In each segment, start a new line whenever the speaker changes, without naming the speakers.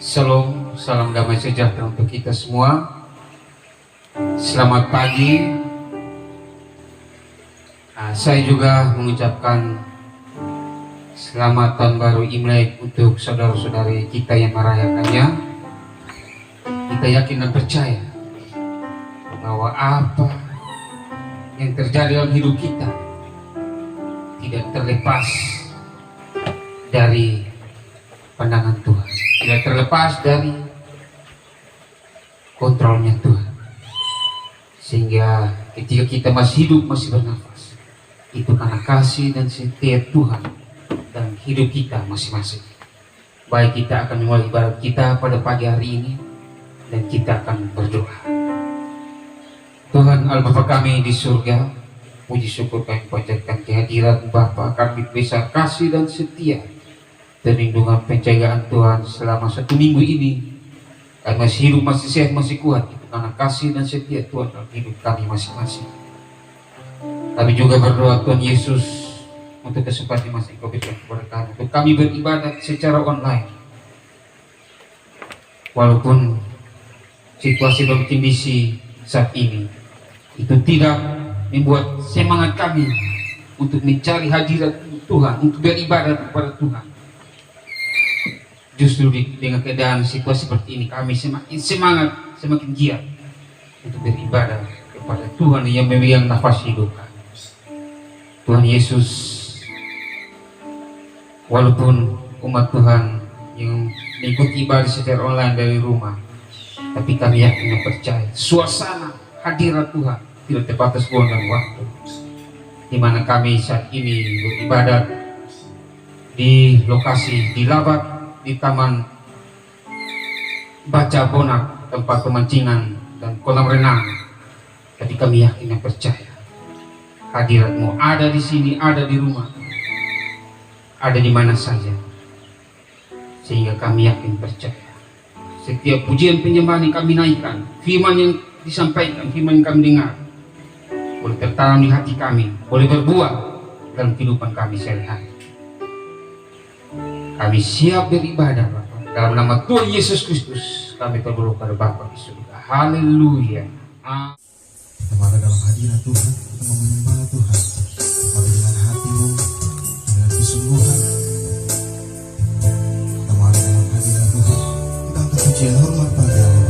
Shalom, salam damai sejahtera untuk kita semua. Selamat pagi. Saya juga mengucapkan selamat tahun baru Imlek untuk saudara-saudari kita yang merayakannya. Kita yakin dan percaya bahwa apa yang terjadi dalam hidup kita tidak terlepas dari pandangan Tuhan, tidak terlepas dari kontrolnya Tuhan. Sehingga ketika kita masih hidup, masih bernafas, itu karena kasih dan setia Tuhan dan hidup kita masing-masing. Baik, kita akan memulai ibadat kita pada pagi hari ini dan kita akan berdoa. Tuhan Allah Bapa kami di surga, puji syukur kami panjatkan kehadiran Bapa kami besar kasih dan setia, perlindungan penjagaan Tuhan selama 1 minggu ini. Kami masih hidup, masih sehat, masih kuat, itu karena kasih dan setia Tuhan dalam hidup kami masing-masing. Kami juga berdoa Tuhan Yesus untuk kesempatan masih Engkau berikan kepada kami, untuk kami beribadat secara online. Walaupun situasi dan kondisi saat ini itu tidak membuat semangat kami untuk mencari hadirat Tuhan, untuk beribadat kepada Tuhan. Justru dengan keadaan situasi seperti ini, kami semakin semangat, semakin giat untuk beribadah kepada Tuhan yang memegang nafas hidup kami. Tuhan Yesus, walaupun umat Tuhan yang mengikuti ibadah secara online dari rumah, tapi kami yakin dan percaya suasana hadirat Tuhan tidak terbatas ruang dan waktu, di mana kami saat ini beribadat di lokasi di Labat, di Taman Baca Bonak, tempat pemancingan dan kolam renang. Tapi kami yakin dan percaya hadirat-Mu ada di sini, ada di rumah, ada di mana saja. Sehingga kami yakin percaya setiap pujian penyembahan yang kami naikkan, firman yang disampaikan, firman yang kami dengar, boleh tertanam di hati kami, boleh berbuah dalam kehidupan kami sehari-hari. Kami siap beribadah Bapa. Dalam nama Tuhan Yesus Kristus kami berdoa kepada Bapa di surga. Haleluya.
Kita mari dalam hadirat Tuhan, kita mau menyembah Tuhan. Mari dengan hatimu, dengan kesungguhan. Kita mari dalam hadirat Tuhan. Kita angkat pujian hormat pada Allah.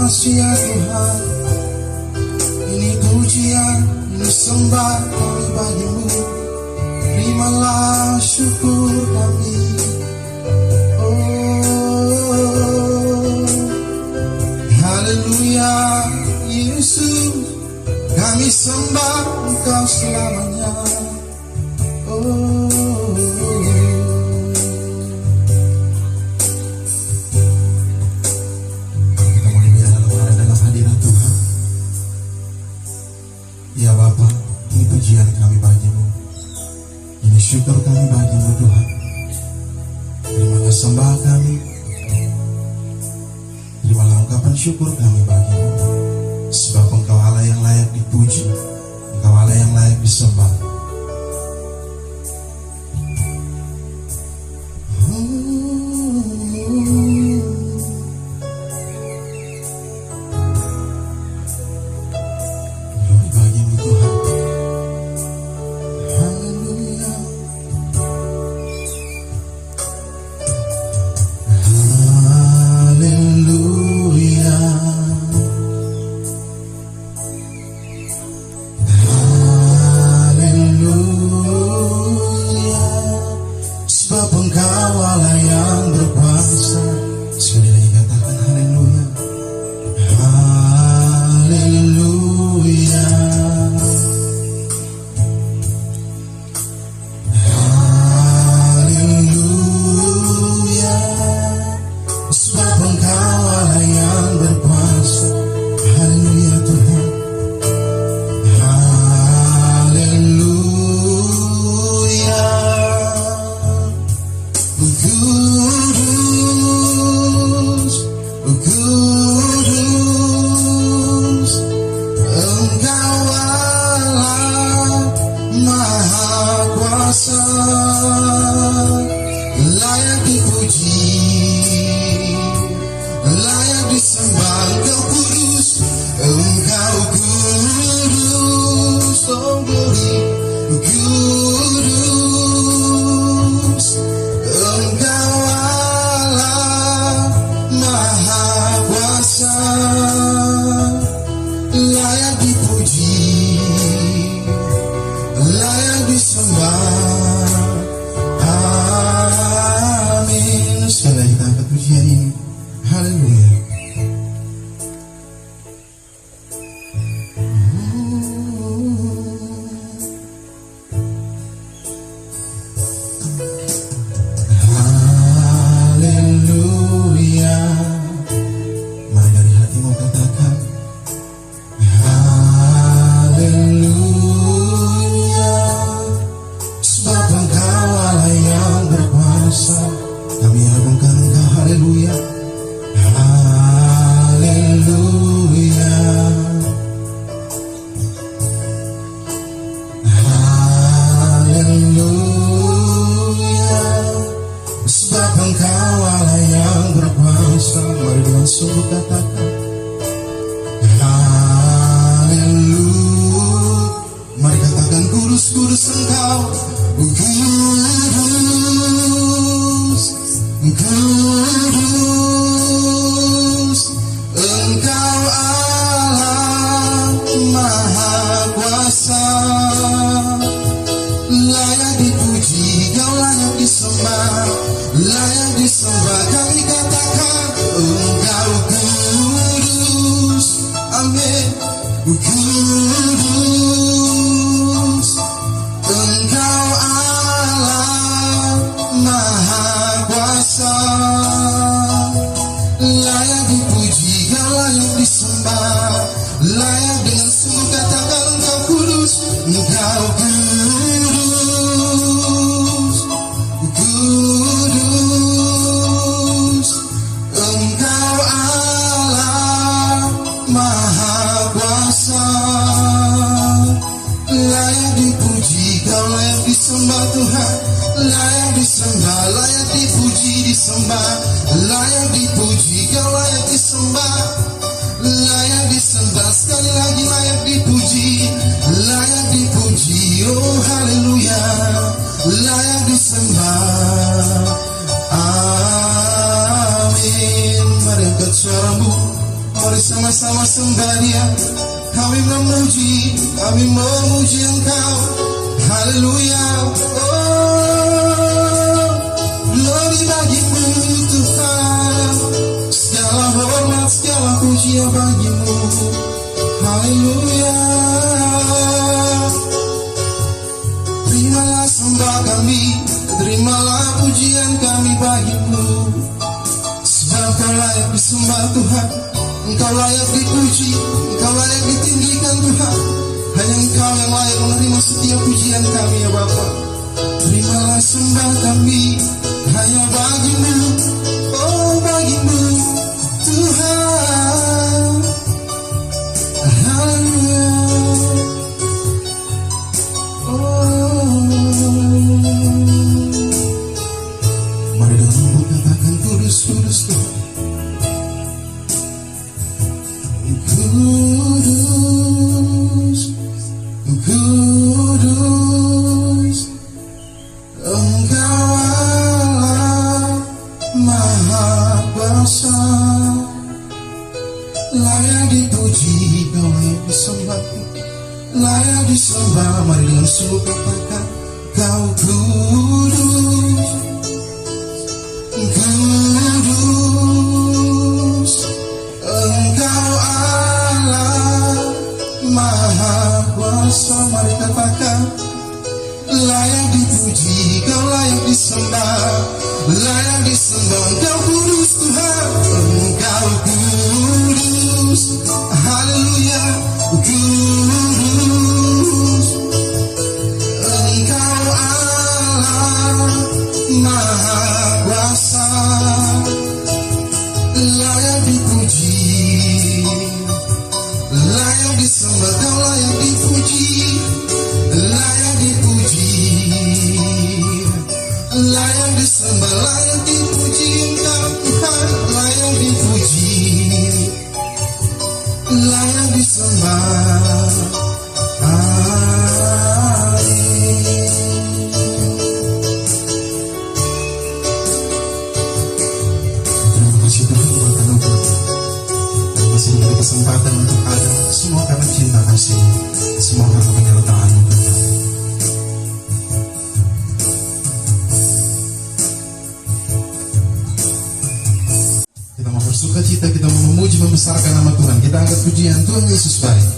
Kasih ya Tuhan, ini pujian, ini sembah kami bagimu. Terimalah syukur kami. Oh, haleluya Yesus, kami sembah Engkau selamanya. Oh, ya Bapa, ini pujian kami bagimu, ini syukur kami bagimu Tuhan. Terimalah sembah kami, terimalah ungkapan syukur kami bagimu, sebab Engkau Allah yang layak dipuji, Engkau Allah yang layak disembah. Glory bagimu Tuhan. Haleluya. Haleluya. Haleluya. Sebab Engkau Allah yang berkuasa. Sekali lagi katakan haleluya. Haleluya. Haleluya. Sebab Engkau Allah yang berkuasa. Haleluya Tuhan. Haleluya. Kudus, kudus, Engkau Allah Maha Kuasa, layak dipuji, layak disembah. Engkau kudus, Engkau kudus, oh glory, kudus, Engkau Allah Maha Kuasa, layak dipuji, layak disembah. Amin. Sekali lagi kita angkat pujian ini. Haleluya. Haleluya. Mari dari hatimu katakan haleluya. Sebab Engkau Allah yang berkuasa. Kami agungkan Engkau, haleluya. Haleluya. Haleluya. Sebab Engkau Allah yang berkuasa. Mari dengan sungguh katakan haleluya. Mari katakan kudus, kudus Engkau, kudus, kudus, Engkau Allah Maha Kuasa, layak dipuji, Kau layak disembah, layak disembah. Kami katakan Engkau kudus, amin. Kudus, Engkau Allah Maha Kuasa, layak dipuji, Kau layak disembah, layak dengan sungguh katakan Engkau kudus, Engkau kudus, kudus, Engkau Allah Maha Kuasa, layak dipuji, Kau layak disembah Tuhan, layak disembah, layak dipuji, disembah, layak dipuji, Kau layak disembah, layak disembah. Sekali lagi layak dipuji, layak dipuji, oh haleluya, layak disembah. Amin. Mari angkat suaramu, mari sama-sama sembah Dia. Kami memuji Engkau. Haleluya. Oh, glory bagimu Tuhan. Segala hormat, segala pujian bagimu. Haleluya. Terimalah sembah kami, terimalah pujian kami bagimu. Sebab Kau layak disembah Tuhan, Engkau layak dipuji, Engkau layak ditinggikan Tuhan. Hanya Engkau yang layak menerima setiap pujian kami ya Bapa. Terimalah sembah kami hanya bagimu, oh bagimu Tuhan. kuasa, layak dipuji, kau layak disembah, layak disembah. Mari dengan sungguh katakan, kau kudus, kudus, engkau Allah Maha Kuasa. Mari katakan, layak dipuji, kau layak disembah, layak disembah. Engkau kudus Tuhan, engkau kudus, haleluya, kudus, engkau Allah Maha Kuasa, layak dipuji, layak disembah. Kau layak dipuji, layak dipuji, layak disembah, layak dipuji. Engkau Tuhan, layak dipuji, layak disembah. Amin. Terima kasih Tuhan buat anugerah dan masih memberi kesempatan untuk ada. Semua karena cinta kasih, semua karena penyertaan-Mu Tuhan. Kita mau bersuka cita, kita mau memuji, membesarkan nama Tuhan. Kita angkat pujian, Tuhan Yesus baik.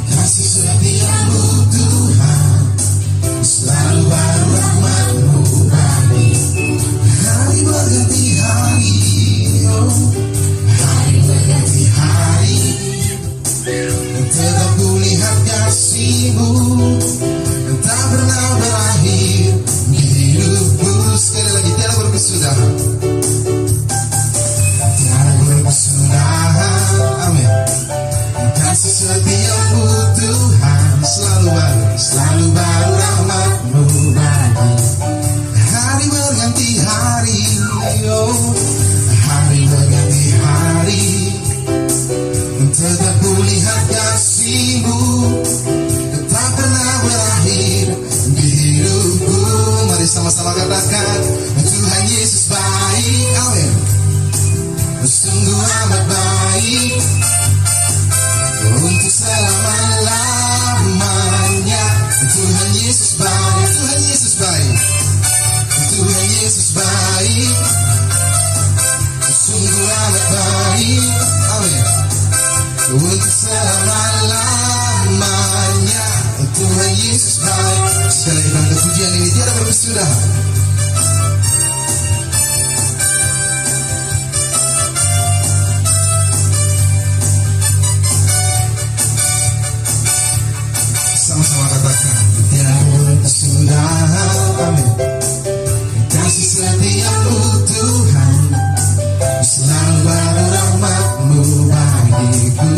Kasih setiamu Tuhan, selalu baru rahmat-Mu bagi. Hari berganti hari, oh, hari berganti hari, tetap kulihat kasih-Mu yang tak pernah berakhir di hidupku. Sekali lagi, tiada berkesudahan, tiada berkesudahan. Amin. Kasih setiamu Tuhan, selalu baru rahmat-Mu bagi. Hari berganti hari, oh, hari berganti hari, tetap kulihat kasih-Mu tak pernah berakhir di hidupku. Mari sama-sama katakan, Tuhan Yesus baik. Amin. Sungguh amat baik, untuk selama-lamanya. Tuhan Yesus baik, Tuhan Yesus baik, Tuhan Yesus baik, sungguh amat baik. Amin. Untuk selama-lamanya, Tuhan Yesus baik. Sekali lagi bangga pujian ini tiada berkesudahan. Sama-sama katakan, tiada berkesudahan. Amin. Kasih setiamu Tuhan, selalu baru rahmat-Mu bagiku.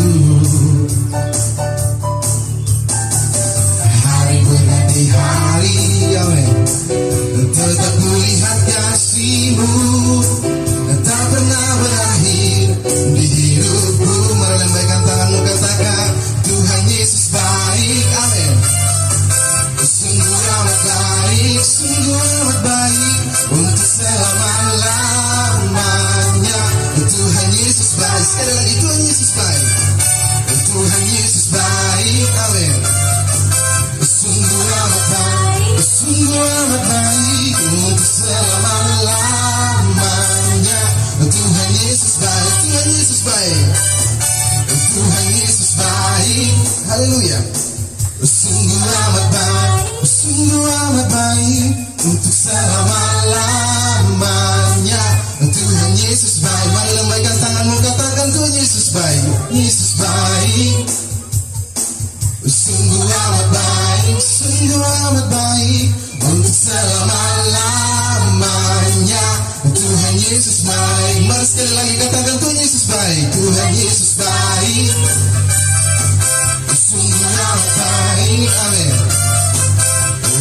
Hari berganti hari, amin, tetap kulihat kasih-Mu tak pernah berakhir di hidupku. Mari lambaikan tanganmu, katakan, Tuhan Yesus baik. Amin. Sungguh amat baik, sungguh amat baik, untuk selama-lamanya. Tuhan Yesus baik. Sekali lagi, Tuhan Yesus baik, Tuhan Yesus baik. Amin. Sungguh amat baik, sungguh amat baik, untuk selama-lamanya. Tuhan Yesus baik, Tuhan Yesus baik, Tuhan Yesus baik. Haleluya. Sungguh amat baik, sungguh amat baik, untuk selama-lamanya. Tuhan Yesus baik. Mari lambaikan tanganmu, katakan, Tuhan Yesus baik, Yesus baik. Sungguh amat baik, sungguh amat baik, untuk selama-lamanya. Tuhan Yesus baik. Mari sekali lagi katakan, Tuhan Yesus baik, Tuhan Yesus baik. Sungguh amat baik, amin,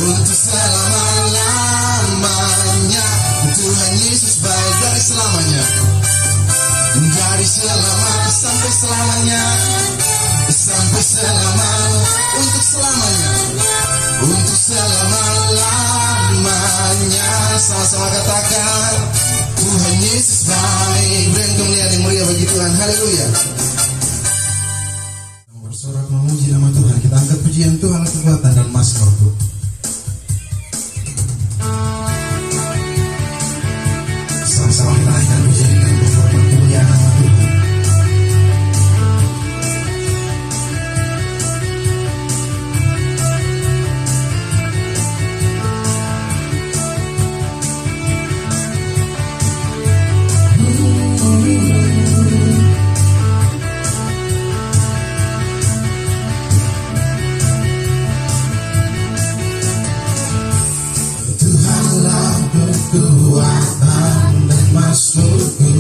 untuk selama-lamanya. sampai selamanya, sampai selama, untuk selamanya, untuk selama-lamanya. Sama-sama katakan, Tuhan Yesus baik. Berikan kemuliaan yang mulia bagi Tuhan. Haleluya. Bersorak memuji nama Tuhan. Kita angkat pujian Tuhan, kekuatan dan mazmur. Sama-sama kita naikkan pujian dan berhormat kemuliaan nama Tuhan. Tuhanlah kekuatan dan mazmurku,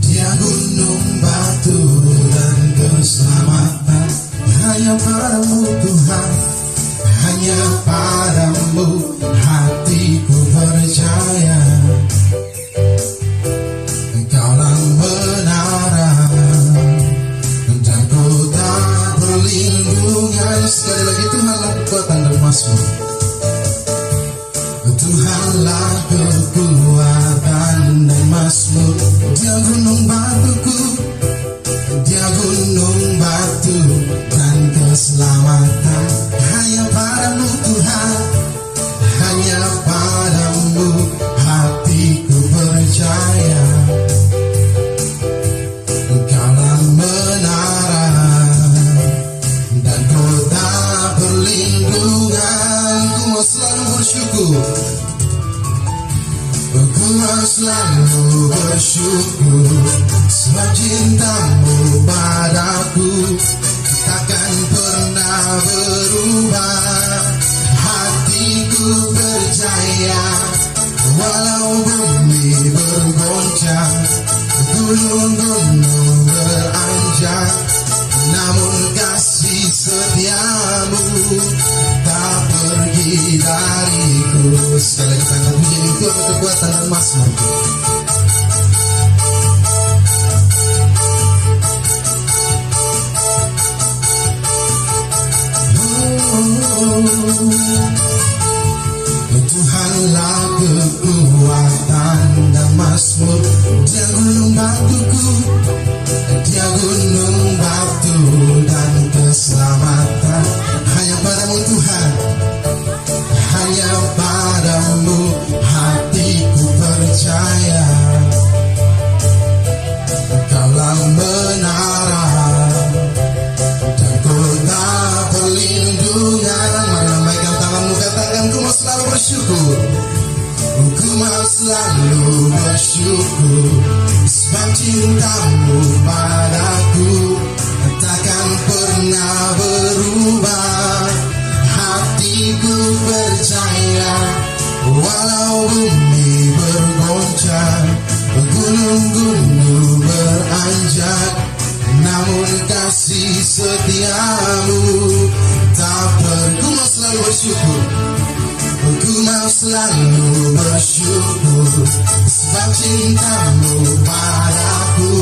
Dia gunung batu dan keselamatan. Hanya padamu Tuhan, hanya padamu hatiku percaya. Engkaulah kebenaran dan kota perlindungan. Sekali lagi, Tuhanlah kekuatan dan mazmur. Tuhanlah kekuatan dan mazmur. Dia gunung batuku, Dia gunung batu dan keselamatan. Hanya padamu Tuhan, hanya padamu hatiku percaya. Engkaulah menara dan kota perlindungan. Ku mau selalu bersyukur, ku mau selalu bersyukur, sebab cintamu padaku takkan pernah berubah. Hatiku percaya, walau bumi bergoncang, gunung-gunung beranjak, namun kasih setiamu tak pergi dariku. Sekali lagi kita akan puji itu kekuatan dan mazmur. Tuhanlah kekuatan dan mazmur. Dia gunung batuku, Dia gunung batu dan keselamatan. Hanya padamu Tuhan, hanya padamu hatiku percaya. Engkaulah menara dan kota perlindungan. Mari lambaikan tanganmu, katakan, ku mau selalu bersyukur, ku mau selalu bersyukur, sebab cintamu padaku takkan pernah berubah. Hatiku percaya, walau bumi bergoncang, gunung-gunung beranjak, namun kasih setiamu tak pernah. Ku mau selalu bersyukur, ku mau selalu bersyukur, sebab cintamu padaku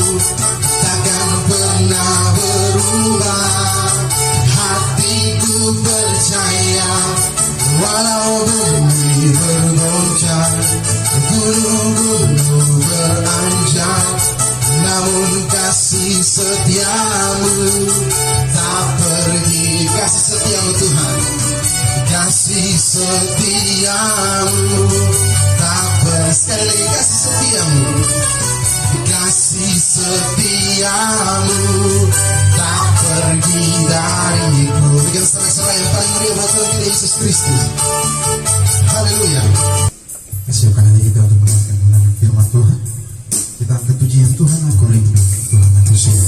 takkan pernah berubah. Hatiku percaya, walau bumi bergoncang, gunung-gunung beranjak, namun kasih setiamu tak pergi. Kasih setiamu Tuhan, kasih setiamu tak pergi. Sekali lagi, kasih setiamu, kasih setiamu tak pergi dariku. Berikan sorak-sorai yang paling meriah buat Tuhan kita Yesus Kristus. Haleluya. Siapkan hati kita untuk mendengarkan firman Tuhan. Kita angkat pujian Tuhan, aku rindu Tuhan, aku cinta.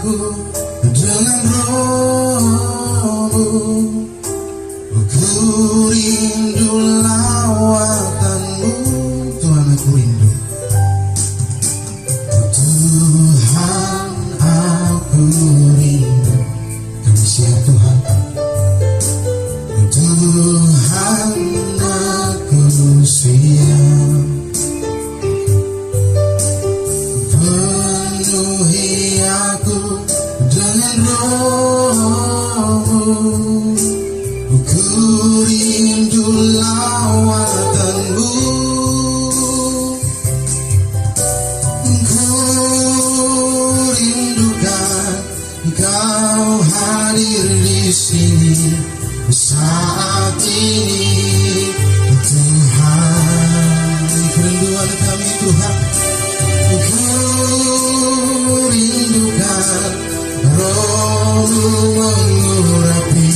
aku dengan rohmu. Ku rindu lawatanmu, Tuhan aku rindu. Tuhan aku rindu, kami siap Tuhan. Tuhan aku siap. Penuhi aku dengan rohmu. Ku rindu lawatanmu. Ku rindukan Kau hadir di sini saat ini, Tuhan. Kerinduan kami Tuhan. Ku rindukan Roh-Mu mengurapi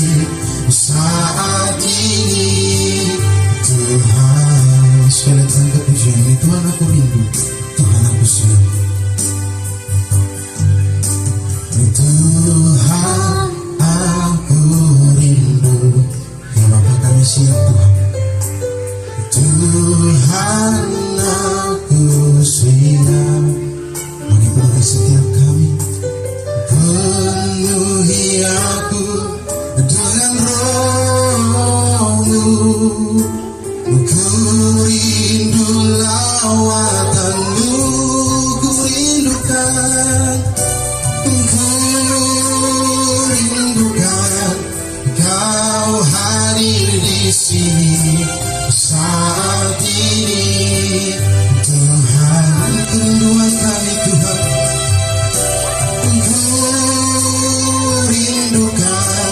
saat ini, Tuhan. Sekali tangkap pujian ini, Tuhan aku rindu, Tuhan aku siap. Tuhan aku rindu, ya Bapa kami siap Tuhan. Tuhan aku siap, menghidupi setiap kami. Penuhi aku dengan roh-Mu. Ku rindu lawatanmu, ku rindukan. Ku rindukan Kau hadir di sini saat ini, Tuhan. Kerinduan kami Tuhan. Ku rindukan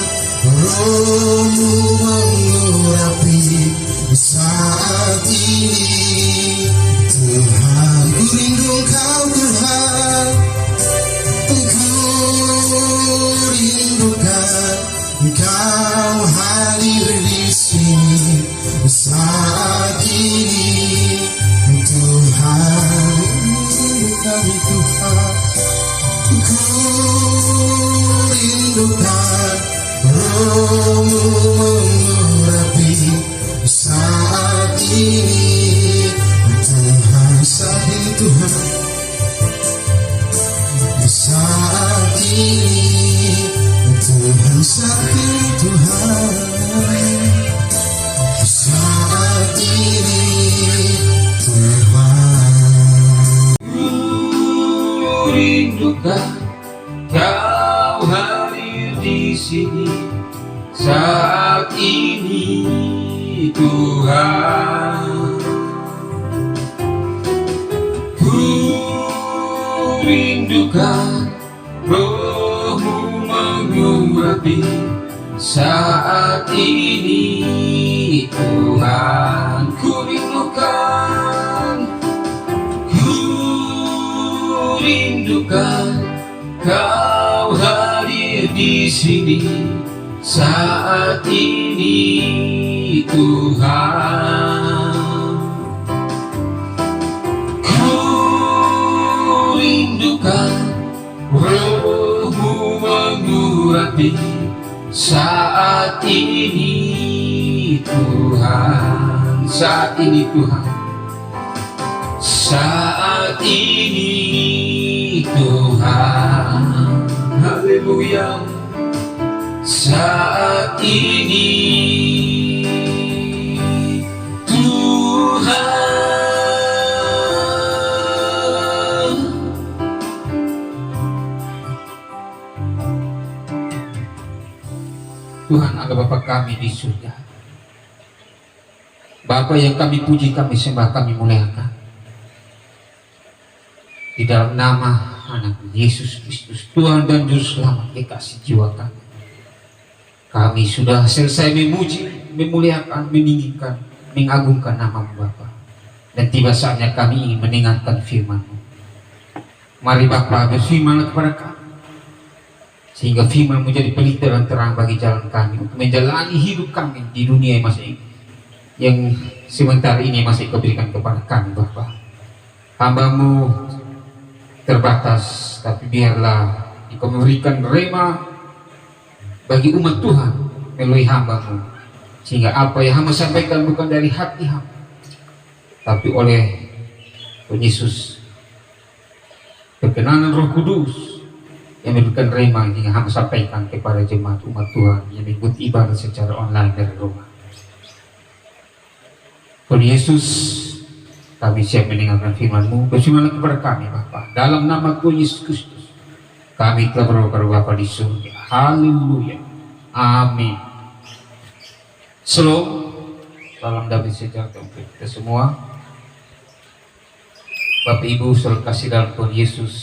Roh-Mu mengurapi saat ini, Tuhan. Ku rindu Kau Tuhan. Ku rindukan Kau hadir di sini saat ini, Tuhan. Rindu kami Tuhan. Ku rindukan Roh-Mu mengurapi saat ini, Tuhan. Saat ini Tuhan. Saat ini Tuhan, saat ini Tuhan. Saat ini Tuhan.
Ku rindukan Kau hadir di sini saat ini, Tuhan. Ku rindukan Roh-Mu mengurapi saat ini, Tuhan. Ku rindukan Kau hadir di sini saat ini, Tuhan. Ku rindukan Roh-Mu mengurapi saat ini, Tuhan. Saat ini Tuhan. Saat ini Tuhan. Haleluya. Saat ini Tuhan. Tuhan Allah Bapa kami di surga, Bapa yang kami puji, kami sembah, kami muliakan. Di dalam nama Anak Yesus Kristus, Tuhan dan Juru Selamat kekasih jiwa kami, kami sudah selesai memuji, memuliakan, meninggikan, mengagungkan nama-Mu Bapa. Dan tiba saatnya kami ingin mendengarkan firman-Mu. Mari Bapa berfirman kepada kami, sehingga firman menjadi pelita dan terang bagi jalan kami untuk menjalani hidup kami di dunia yang sementara ini masih Kau berikan kepada kami Bapa. Hamba-Mu terbatas, tapi biarlah Engkau memberikan rema bagi umat Tuhan melalui hamba-Mu, sehingga apa yang hamba sampaikan bukan dari hati hamba, tapi oleh Tuhan Yesus, perkenanan Roh Kudus yang memberikan rema yang hamba sampaikan kepada jemaat umat Tuhan yang mengikuti ibadah secara online dari rumah. Tuhan Yesus, kami siap mendengarkan firman-Mu. Berfirmanlah kepada kami Bapa, dalam nama Tuhan Yesus Kristus kami telah berdoa kepada Bapa di surga. Haleluya, amin. Shalom, salam damai sejahtera untuk kita semua. Bapak Ibu saudara kasih dalam Tuhan Yesus,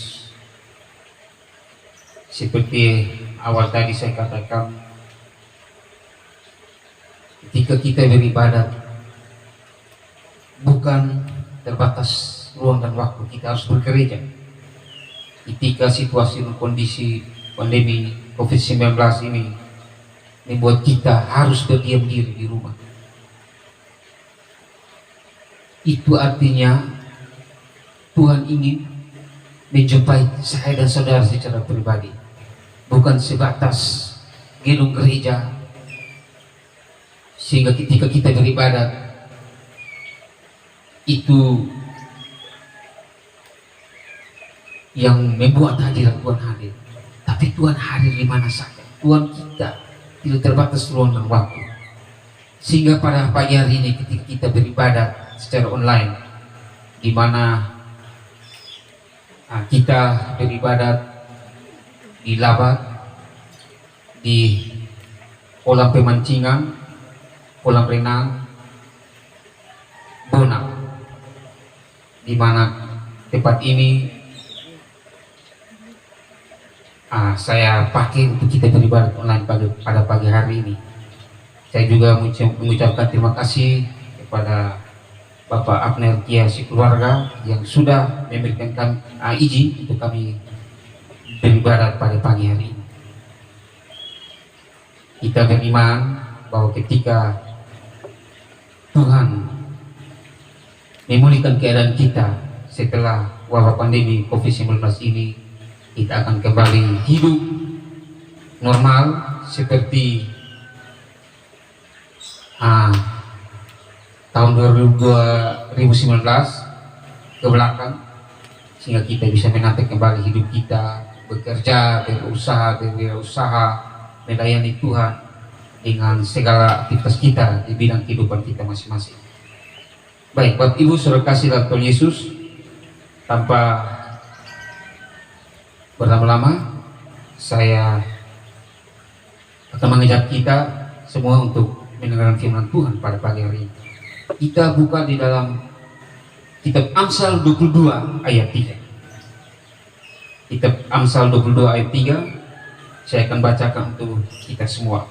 seperti awal tadi saya katakan, ketika kita beribadat bukan terbatas ruang dan waktu, kita harus bergereja. Ketika situasi dan kondisi pandemi COVID-19 ini membuat kita harus berdiam diri di rumah, itu artinya Tuhan ingin menjumpai saya dan saudara secara pribadi, bukan sebatas gedung gereja, sehingga ketika kita beribadat itu yang membuat hadirat Tuhan hadir, tapi Tuhan hadir di mana saja. Tuhan kita tidak terbatas ruang dan waktu, sehingga pada pagi hari ini ketika kita beribadat secara online, di mana kita beribadat di Labat, di kolam pemancingan, kolam renang, Bonak, di mana tempat ini saya pakai untuk kita beribadat online pada pagi hari ini. Saya juga mengucapkan terima kasih kepada Bapak Abner Kia si keluarga yang sudah memberikan kami izin untuk kami beribadat pada pagi hari ini. Kita beriman bahwa ketika Tuhan memulihkan keadaan kita setelah wabah pandemi COVID-19 ini, kita akan kembali hidup normal seperti tahun 2019 ke belakang, sehingga kita bisa menata kembali hidup kita, bekerja, berusaha, berwirausaha, melayani Tuhan dengan segala aktivitas kita di bidang kehidupan kita masing-masing. Baik, Bapak Ibu saudara kasih dalam Tuhan Yesus, tanpa berlama-lama saya akan mengajak kita semua untuk mendengarkan firman Tuhan pada pagi hari ini. Kita buka di dalam kitab Amsal 22 ayat 3. Kitab Amsal 22 ayat 3 saya akan bacakan untuk kita semua.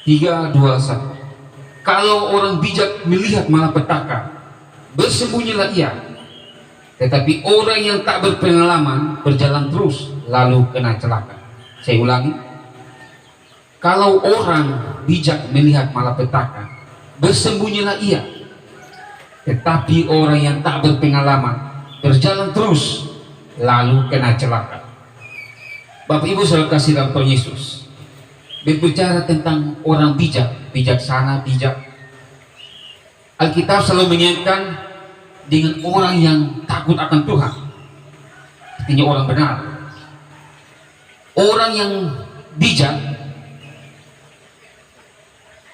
3, 2, 1. Kalau orang bijak melihat malapetaka, bersembunyilah ia. Tetapi orang yang tak berpengalaman berjalan terus, lalu kena celaka. Saya ulangi. Kalau orang bijak melihat malapetaka, bersembunyilah ia. Tetapi orang yang tak berpengalaman berjalan terus, lalu kena celaka. Bapak Ibu saudara kasih dalam Tuhan Yesus, berbicara tentang orang bijak, bijaksana, bijak, Alkitab selalu mengaitkan dengan orang yang takut akan Tuhan, artinya orang benar. Orang yang bijak,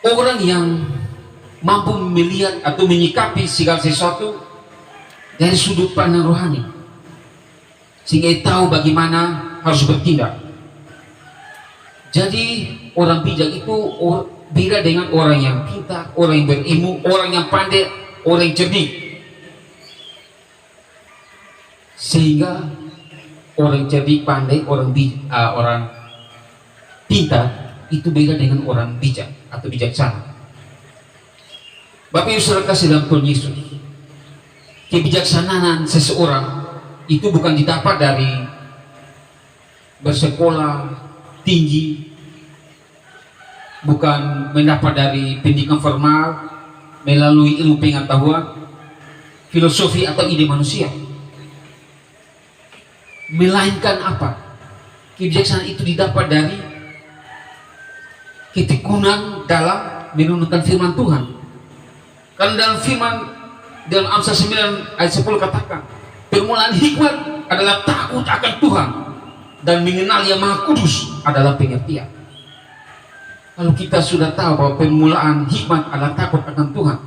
orang yang mampu melihat atau menyikapi segala sesuatu dari sudut pandang rohani, sehingga tahu bagaimana harus bertindak. Jadi orang bijak itu beda dengan orang yang pintar, orang yang berilmu, orang yang pandai, orang yang cerdik. Sehingga orang cerdik, pandai, orang pintar itu beda dengan orang bijak atau bijaksana. Bapak Ibu saudara kasih dalam Tuhan Yesus, kebijaksanaan seseorang itu bukan didapat dari bersekolah tinggi, bukan mendapat dari pendidikan formal melalui ilmu pengetahuan, filosofi atau ide manusia, melainkan apa? Kebijaksanaan itu didapat dari ketekunan dalam menunaikan firman Tuhan. Karena dalam firman, dalam Amsal 9 ayat 10 katakan, permulaan hikmat adalah takut akan Tuhan, dan mengenal Yang Maha Kudus adalah pengertian. Kalau kita sudah tahu bahwa permulaan hikmat adalah takut akan Tuhan,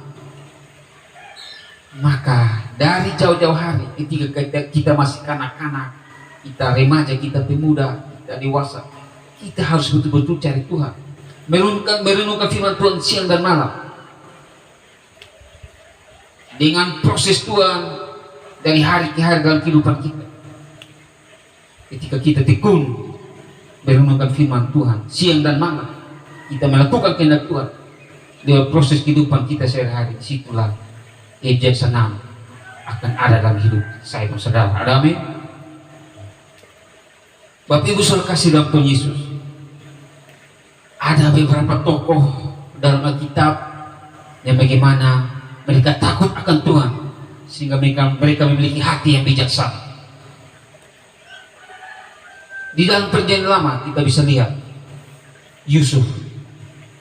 maka dari jauh-jauh hari ketika kita masih kanak-kanak, kita remaja, kita pemuda, kita dewasa, kita harus betul-betul cari Tuhan, merenungkan firman Tuhan siang dan malam. Dengan proses Tuhan dari hari ke hari dalam kehidupan kita, ketika kita tekun merenungkan firman Tuhan siang dan malam, kita melakukan kehendak Tuhan dalam proses kehidupan kita sehari-hari, disitulah kebijaksanaan akan ada dalam hidup saya dan saudara. Ada amin? Bapak Ibu saudara kasih dalam Tuhan Yesus, ada beberapa tokoh dalam Alkitab yang bagaimana mereka takut akan Tuhan sehingga mereka memiliki hati yang bijaksana. Di dalam Perjanjian Lama kita bisa lihat Yusuf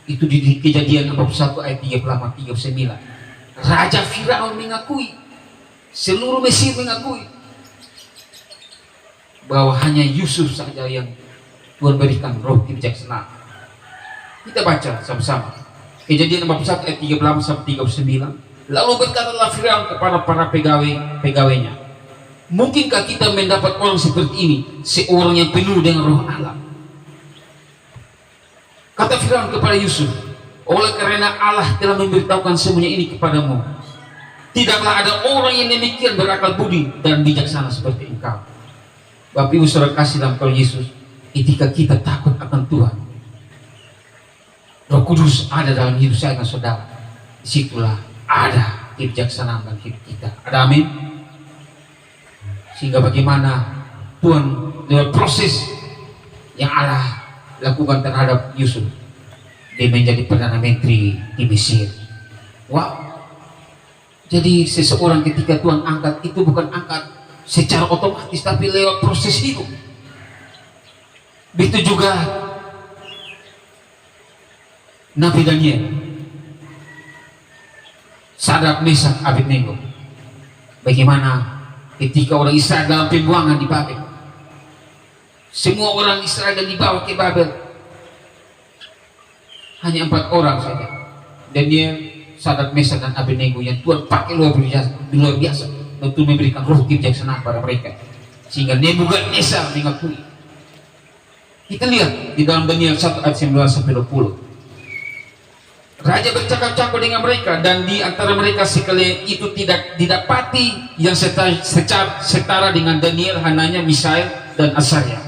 itu di Kejadian 41 ayat 38-39. Raja Firaun mengakui, seluruh Mesir mengakui bahwa hanya Yusuf saja yang Tuhan berikan roh kebijaksanaan. Kita baca sama-sama Kejadian 41 ayat 38-39. Lalu berkatalah Firaun kepada para pegawainya, mungkinkah kita mendapat orang seperti ini, seorang yang penuh dengan roh Allah? Kata Firaun kepada Yusuf, oleh karena Allah telah memberitahukan semuanya ini kepadamu, tidaklah ada orang yang demikian berakal budi dan bijaksana seperti engkau. Bapak Ibu saudara kasih dalam Tuhan Yesus, ketika kita takut akan Tuhan, Roh Kudus ada dalam hidup saya dan saudara, disitulah ada kebijaksanaan dalam hidup kita. Ada amin? Sehingga bagaimana Tuhan dengan proses yang Allah lakukan terhadap Yusuf, dia menjadi Perdana Menteri di Mesir. Wow. Jadi seseorang ketika Tuhan angkat, itu bukan angkat secara otomatis, tapi lewat proses hidup. Begitu juga Nabi Daniel, Sadrak, Mesak, Abednego. Bagaimana ketika orang Israel dalam pembuangan di Babel, semua orang Israel dan dibawa ke Babel, hanya 4 orang saja, Daniel, Sadrak, Mesak, dan Abednego, yang Tuhan pakai luar biasa untuk memberikan roh kebijaksanaan pada mereka, sehingga Nebukadnezar mengakui. Kita lihat di dalam Daniel 1 ayat 19-20. Raja bercakap-cakap dengan mereka, dan di antara mereka sekalian itu tidak didapati yang setara dengan Daniel, Hananya, Misael, dan Asaria.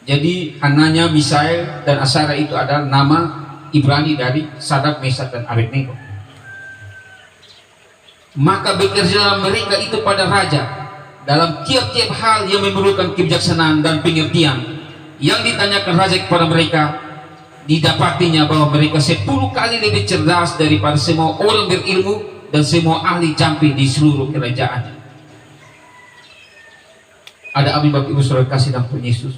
Jadi Hananya, Misael, dan Asaria itu adalah nama Ibrani dari Sadrak, Mesak, dan Abednego. Maka bekerjalah mereka itu pada raja dalam tiap-tiap hal yang memerlukan kebijaksanaan dan pengertian. Yang ditanyakan raja kepada mereka, didapatinya bahwa mereka 10 kali lebih cerdas daripada semua orang berilmu dan semua ahli campi di seluruh kerajaan. Ada amin Bapak Ibu saudara kasih dalam Tuhan Yesus.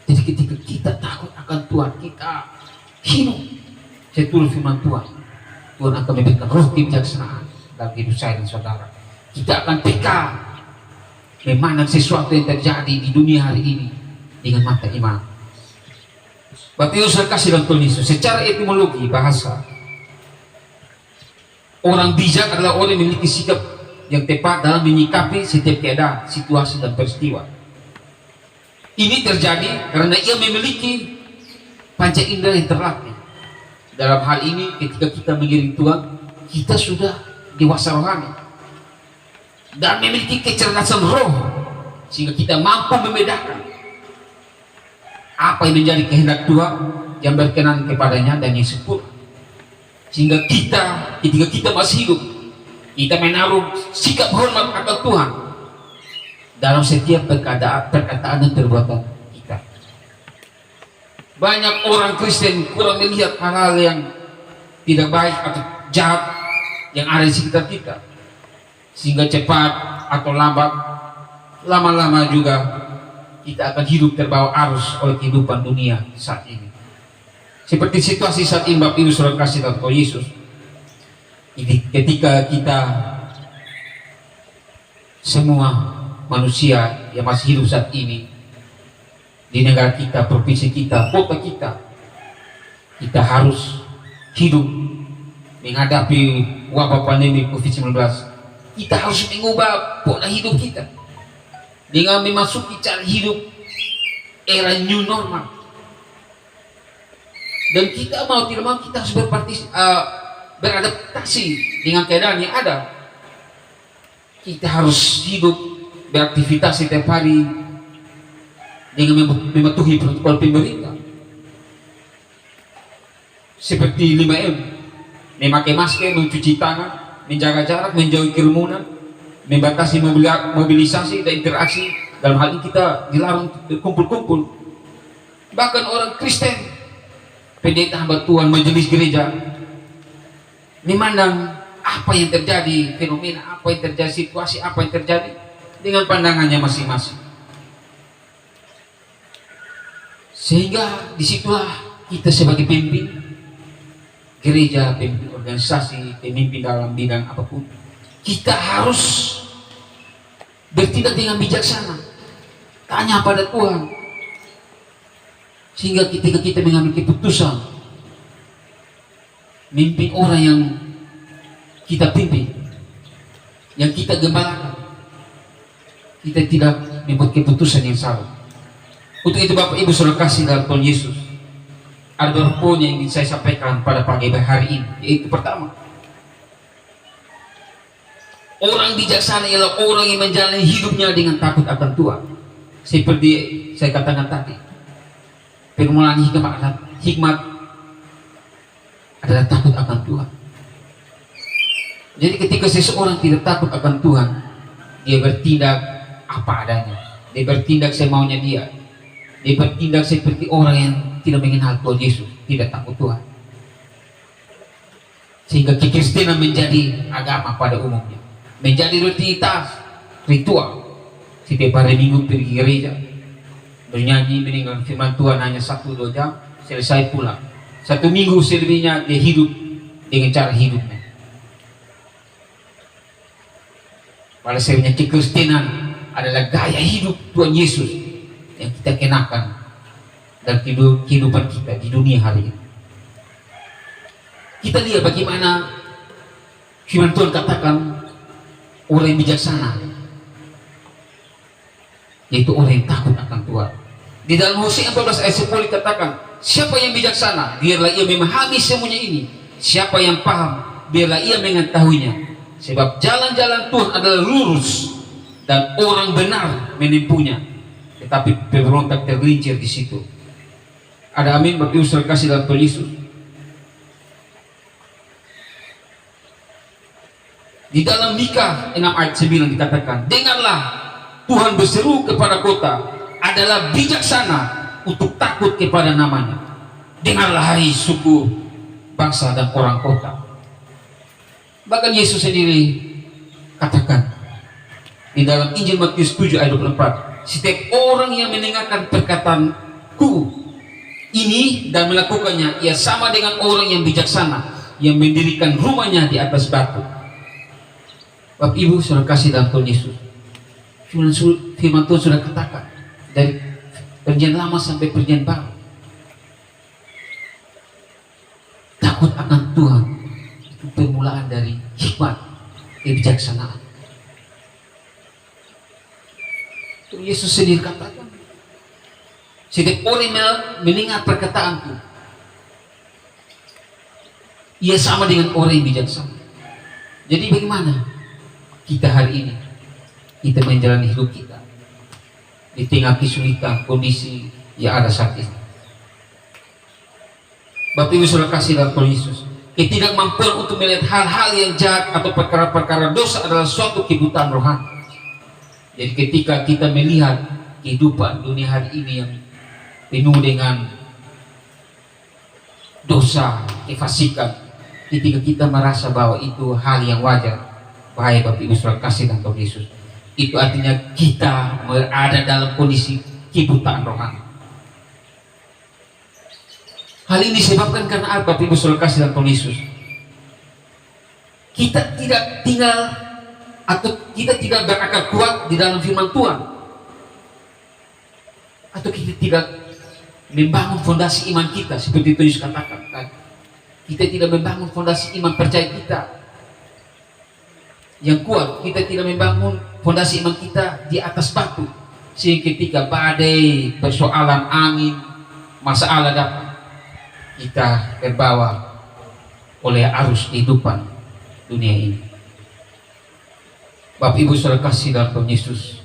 Jadi ketika kita takut akan Tuhan, kita hidup seturut firman Tuhan, Tuhan akan memberikan roh kebijaksanaan dalam hidup saya dan saudara. Kita akan peka memandang sesuatu yang terjadi di dunia hari ini dengan mata iman. Bapak Ibu saudara kasih dalam Tuhan Yesus, secara etimologi bahasa, orang bijak adalah orang yang memiliki sikap yang tepat dalam menyikapi setiap keadaan, situasi, dan peristiwa. Ini terjadi karena ia memiliki panca indera yang terlatih. Dalam hal ini, ketika kita mengiring Tuhan, kita sudah dewasa rohani dan memiliki kecerdasan roh, sehingga kita mampu membedakan apa yang menjadi kehendak Tuhan, yang berkenan kepadanya dan yang sempurna. Sehingga kita, ketika kita masih hidup, kita menaruh sikap hormat akan Tuhan dalam setiap perkataan dan perbuatan kita. Banyak orang Kristen kurang melihat hal-hal yang tidak baik atau jahat yang ada di sekitar kita, sehingga cepat atau lambat, lama-lama juga kita akan hidup terbawa arus oleh kehidupan dunia saat ini. Seperti situasi saat ini Bapak Ibu Saudara kasih dalam Tuhan Yesus. Ini ketika kita semua manusia yang masih hidup saat ini di negara kita, provinsi kita, kota kita, kita harus hidup menghadapi wabah pandemi COVID-19. Kita harus mengubah pola hidup kita dengan memasuki cara hidup era new normal. Dan kita mau tidak mau kita harus beradaptasi dengan keadaan yang ada. Kita harus hidup beraktivitas setiap hari dengan mematuhi protokol pemerintah seperti 5M, memakai masker, mencuci tangan, menjaga jarak, menjauhi kerumunan, membatasi mobilisasi dan interaksi. Dalam hal ini kita dilarang kumpul-kumpul. Bahkan orang Kristen, pendeta hamba Tuhan, majelis gereja memandang apa yang terjadi, fenomena apa yang terjadi, situasi apa yang terjadi dengan pandangannya masing-masing. Sehingga disitulah kita sebagai pemimpin gereja, pemimpin organisasi, pemimpin dalam bidang apapun, kita harus bertindak dengan bijaksana, tanya pada Tuhan, sehingga ketika kita mengambil keputusan memimpin orang yang kita pimpin, yang kita gembalakan, kita tidak membuat keputusan yang salah. Untuk itu Bapak Ibu Saudara kasih dalam Tuhan Yesus, ada beberapa poin yang ingin saya sampaikan pada pagi hari ini. Yaitu pertama, orang bijaksana ialah orang yang menjalani hidupnya dengan takut akan Tuhan. Seperti saya katakan tadi, permulaan hikmat adalah takut akan Tuhan. Jadi ketika seseorang tidak takut akan Tuhan, dia bertindak apa adanya, dia bertindak semaunya dia bertindak seperti orang yang tidak mengenal Tuhan Yesus, tidak takut Tuhan. Sehingga kekristenan menjadi agama pada umumnya, menjadi rutinitas, ritual. Setiap hari Minggu pergi gereja, bernyanyi, mendengarkan firman Tuhan hanya 1-2 jam, selesai pulang. 1 minggu selebihnya dia hidup dengan cara hidupnya. Pada sebenarnya kekristenan adalah gaya hidup Tuhan Yesus yang kita kenakan dalam kehidupan kita di dunia hari ini. Kita lihat bagaimana firman Tuhan katakan orang yang bijaksana yaitu orang yang takut akan Tuhan. Di dalam Hosea 14 ayat 10 dikatakan, siapa yang bijaksana, biarlah ia memahami semuanya ini. Siapa yang paham, biarlah ia mengetahuinya. Sebab jalan-jalan Tuhan adalah lurus dan orang benar menempuhnya, tetapi pemberontak tergelincir di situ. Ada amin Bapak Ibu Saudara kasih dalam Tuhan Yesus. Di dalam Mika 6 ayat 9 dikatakan, dengarlah, Tuhan berseru kepada kota, adalah bijaksana untuk takut kepada namanya. Dengarlah hai suku, bangsa dan orang kota. Bahkan Yesus sendiri katakan di dalam Injil Matius 7 ayat 24, setiap orang yang mendengarkan perkataanku ini dan melakukannya, ia sama dengan orang yang bijaksana yang mendirikan rumahnya di atas batu. Bapak Ibu Saudara kasih dalam Tuhan Yesus, firman Tuhan sudah katakan dari perjanjian lama sampai perjanjian baru, takut akan Tuhan itu permulaan dari hikmat, kebijaksanaan. Yesus sendiri katakan, setiap orang mendengar perkataanku, ia sama dengan orang yang bijaksana. Jadi bagaimana kita hari ini kita menjalani hidup kita di tengah kesulitan kondisi yang ada saat ini? Bapak Ibu Saudara kasih dalam Tuhan Yesus, ketidakmampuan untuk melihat hal-hal yang jahat atau perkara-perkara dosa adalah suatu kebutaan rohani. Jadi ketika kita melihat kehidupan dunia hari ini yang penuh dengan dosa, kefasikan, ketika kita merasa bahwa itu hal yang wajar, bahaya Bapak Ibu Saudara kasih dalam Tuhan Yesus, itu artinya kita berada dalam kondisi kebutaan rohani. Hal ini disebabkan karena apa? Ibu saudara kasih dalam Tuhan Yesus, kita tidak tinggal atau kita tidak berakar kuat di dalam firman Tuhan, atau kita tidak membangun fondasi iman kita seperti Tuhan Yesus katakan tadi. Kita tidak membangun fondasi iman percaya kita yang kuat. Kita tidak membangun fondasi iman kita di atas batu, sehingga ketika badai, persoalan, angin, masalah datang, kita terbawa oleh arus kehidupan dunia ini. Bapak Ibu saudara kasih dalam Tuhan Yesus,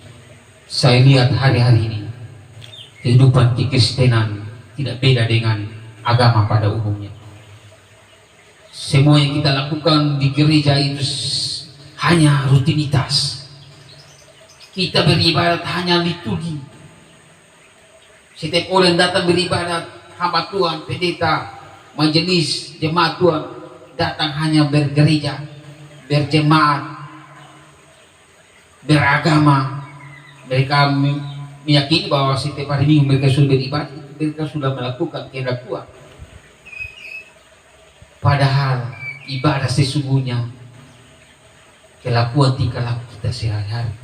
saya lihat hari-hari ini kehidupan kekristenan tidak beda dengan agama pada umumnya. Semua yang kita lakukan di gereja itu hanya rutinitas. Kita beribadat hanya liturgi. Setiap orang datang beribadat, hamba Tuhan, pendeta, majelis, jemaat Tuhan datang hanya bergereja, berjemaat, beragama. Mereka meyakini bahwa setiap hari Minggu mereka sudah beribadat, mereka sudah melakukan kehendak Tuhan. Padahal ibadah sesungguhnya kelakuan tingkah laku kita sehari-hari.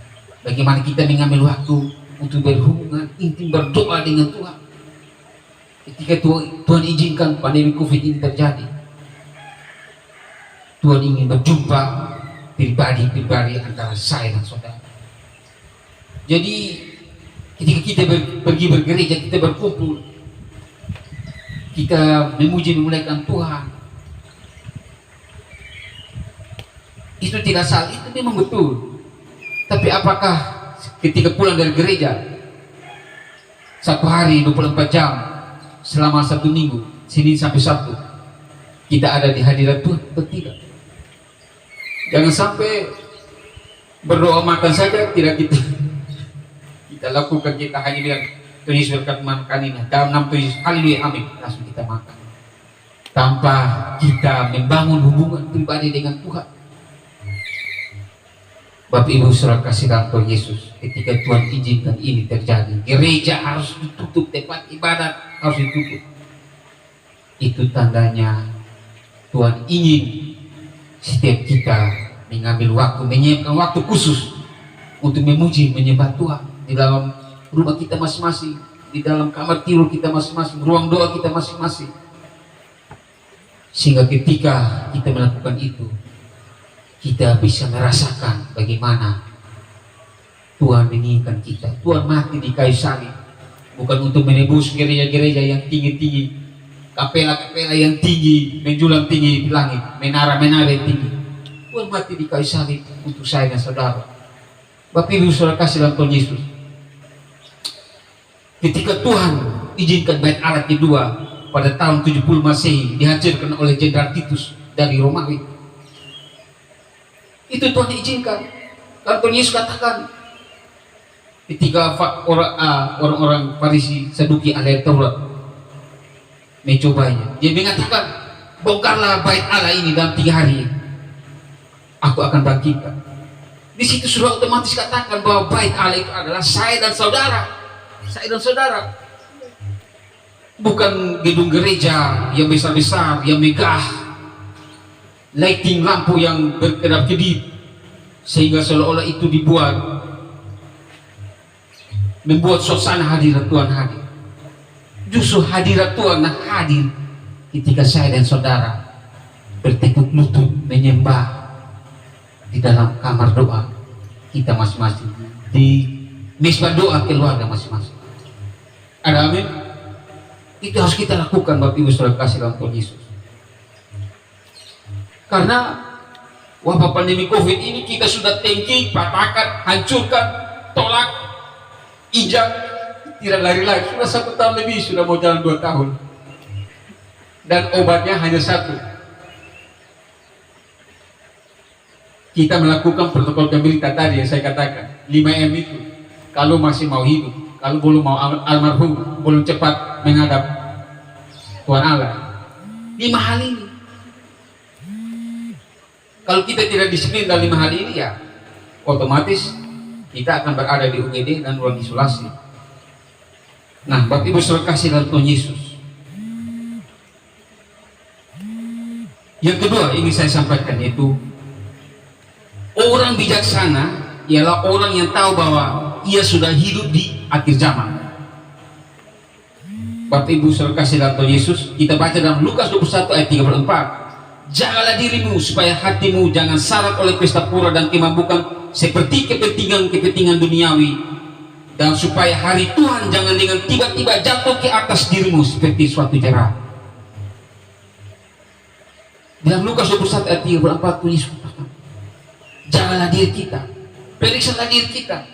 Bagaimana kita mengambil waktu untuk berhubungan intim, berdoa dengan Tuhan. Ketika Tuhan izinkan pandemi COVID ini terjadi, Tuhan ingin berjumpa pribadi-pribadi antara saya dan saudara. Jadi ketika kita pergi bergereja, kita berkumpul, kita memuji memuliakan Tuhan, itu tidak salah, itu memang betul. Tapi apakah ketika pulang dari gereja satu hari 24 jam selama satu minggu, Senin sampai Sabtu, kita ada di hadirat Tuhan atau tidak? Jangan sampai berdoa makan saja tidak kita lakukan. Kita hanya bilang Tuhan Yesus berkat makan ini dalam nama Tuhan Yesus, haleluya, amin, langsung kita makan, tanpa kita membangun hubungan pribadi dengan Tuhan. Bapak Ibu saudara kasih dalam Tuhan Yesus, ketika Tuhan izinkan ini terjadi, gereja harus ditutup, tempat ibadat harus ditutup. Itu tandanya Tuhan ingin setiap kita mengambil waktu, menyiapkan waktu khusus untuk memuji, menyembah Tuhan di dalam rumah kita masing-masing, di dalam kamar tidur kita masing-masing, ruang doa kita masing-masing. Sehingga ketika kita melakukan itu, kita bisa merasakan bagaimana Tuhan menginginkan kita. Tuhan mati di kayu salib bukan untuk menebus gereja-gereja yang tinggi-tinggi, kapela-kapela yang tinggi, menjulang tinggi di langit, menara-menara yang tinggi. Tuhan mati di kayu salib untuk saya dan saudara. Bapak Ibu saudara kasih dalam Tuhan Yesus, ketika Tuhan izinkan bait Allah kedua pada tahun 70 Masehi dihancurkan oleh Jenderal Titus dari Romawi, itu Tuhan izinkan. Lalu Tuhan Yesus katakan, ketika orang-orang Farisi, Saduki, ahli Taurat mencobanya, dia mengatakan, bongkarlah bait Allah ini dalam 3 hari, aku akan bangkitkan. Di situ sudah otomatis katakan bahwa bait Allah itu adalah saya dan saudara, saya dan saudara, bukan gedung gereja yang besar-besar, yang megah, lighting lampu yang berkedap-kedip, sehingga seolah-olah itu membuat suasana hadirat Tuhan hadir. Justru hadirat Tuhan hadir ketika saya dan saudara bertekuk lutut menyembah di dalam kamar doa kita masing-masing, di misbah doa keluarga masing-masing. Ada amin? Itu harus kita lakukan Bapak Ibu saudara kasih dalam Tuhan Yesus. Karena wabah pandemi COVID ini kita sudah tangki, patahkan, hancurkan, tolak, injak, tidak lari lagi. Sudah 1 tahun lebih, sudah mau jalan 2 tahun. Dan obatnya hanya 1. Kita melakukan protokol pemerintah tadi yang saya katakan, 5M itu. Kalau masih mau hidup, kalau belum mau almarhum, belum cepat menghadap Tuhan Allah. 5 hal ini. Kalau kita tidak disiplin dalam 5 hal ini, ya otomatis kita akan berada di UGD dan ruang isolasi. Nah, Bapak Ibu saudara kasih dalam Tuhan Yesus. Yang kedua ingin saya sampaikan yaitu orang bijaksana ialah orang yang tahu bahwa ia sudah hidup di akhir zaman. Bapak Ibu saudara kasih dalam Tuhan Yesus, kita baca dalam Lukas 21 ayat 34. Jagalah dirimu supaya hatimu jangan syarat oleh pesta pura dan kemampuan seperti kepentingan duniawi, dan supaya hari Tuhan jangan dengan tiba-tiba jatuh ke atas dirimu seperti suatu jerah. Dalam Lukas 21 ayat 34 Yesus katakan, janganlah diri kita, periksalah diri kita,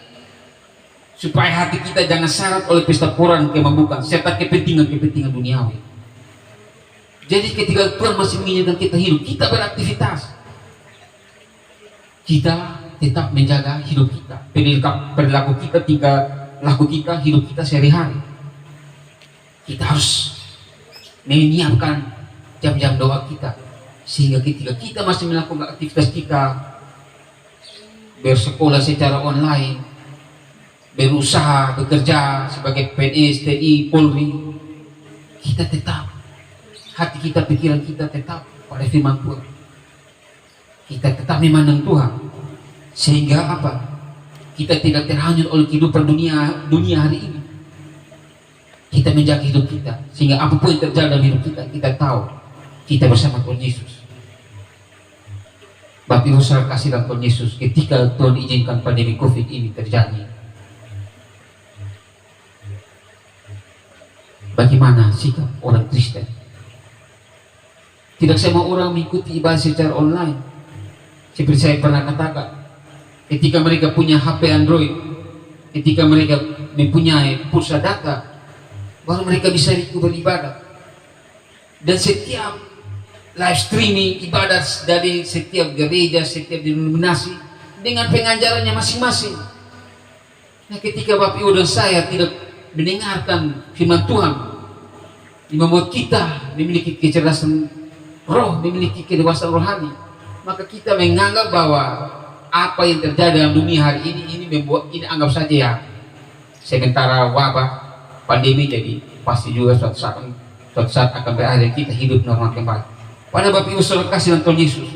supaya hati kita jangan syarat oleh pesta pura dan kemampuan serta kepentingan duniawi. Jadi ketika Tuhan masih menginginkan kita hidup, kita beraktivitas, kita tetap menjaga hidup kita, perilaku kita, tingkah laku kita, hidup kita sehari-hari. Kita harus menyiapkan jam-jam doa kita, sehingga ketika kita masih melakukan aktivitas kita, bersekolah secara online, berusaha, bekerja sebagai PNS, TNI, Polri, kita tetap, hati kita, pikiran kita tetap pada firman Tuhan. Kita tetap memandang Tuhan, sehingga apa? Kita tidak terhanyut oleh kehidupan dunia hari ini. Kita menjaga hidup kita, sehingga apapun yang terjadi dalam hidup kita, kita tahu kita bersama Tuhan Yesus. Bapak Ibu saudara kasih dalam Tuhan Yesus, ketika Tuhan izinkan pandemi COVID ini terjadi, bagaimana sikap orang Kristen? Tidak semua orang mengikuti ibadah secara online. Seperti saya pernah katakan, ketika mereka punya HP Android, ketika mereka mempunyai pulsa data, baru mereka bisa beribadah. Dan setiap live streaming ibadah dari setiap gereja, setiap denominasi dengan pengajarannya masing-masing. Nah, ketika Bapak Ibu dan saya tidak mendengarkan firman Tuhan, yang membuat kita memiliki kecerdasan roh, memiliki kedewasaan rohani, maka kita menganggap bahwa apa yang terjadi dalam dunia hari ini membuat ini anggap saja ya sementara wabah pandemi, jadi pasti juga suatu saat akan berakhir, kita hidup normal kembali. Pada Bapak Ibu saudara kasih dalam Tuhan Yesus.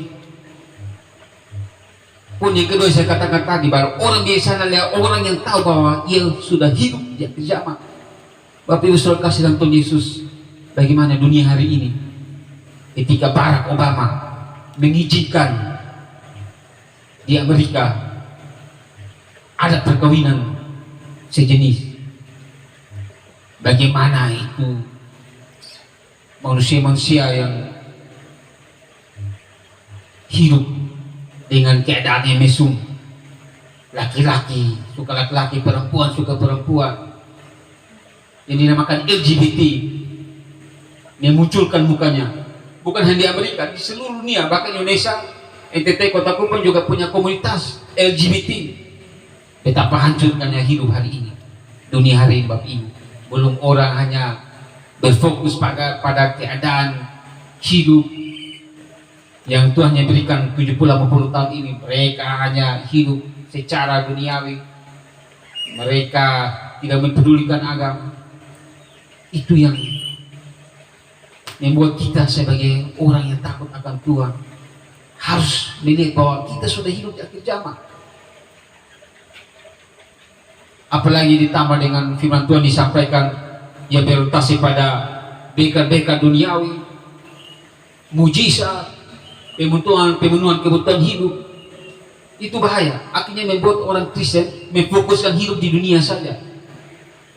Pun yang kedua saya katakan tadi, bahwa orang biasa adalah orang yang tahu bahwa ia sudah hidup di akhir zaman. Bapak Ibu saudara kasih dalam Tuhan Yesus, bagaimana dunia hari ini ketika Barack Obama mengizinkan di Amerika ada perkawinan sejenis. Bagaimana itu manusia-manusia yang hidup dengan keadaan yang mesum, laki-laki suka laki-laki, perempuan suka perempuan, yang dinamakan LGBT, memunculkan mukanya bukan hanya di Amerika, di seluruh dunia, bahkan Indonesia, NTT Kota Kupang juga punya komunitas LGBT. Betapa hancurkannya hidup hari ini, dunia hari ini Bapak Ibu. Belum orang hanya berfokus pada keadaan hidup yang Tuhan yang berikan 70-80 tahun ini. Mereka hanya hidup secara duniawi, mereka tidak mempedulikan agama. Itu yang membuat kita sebagai orang yang takut akan Tuhan harus melihat bahwa kita sudah hidup di akhir zaman. Apalagi ditambah dengan firman Tuhan disampaikan yang berorientasi pada berkat-berkat duniawi, mujizat, pemenuhan kebutuhan hidup. Itu bahaya. Akhirnya membuat orang Kristen memfokuskan hidup di dunia saja,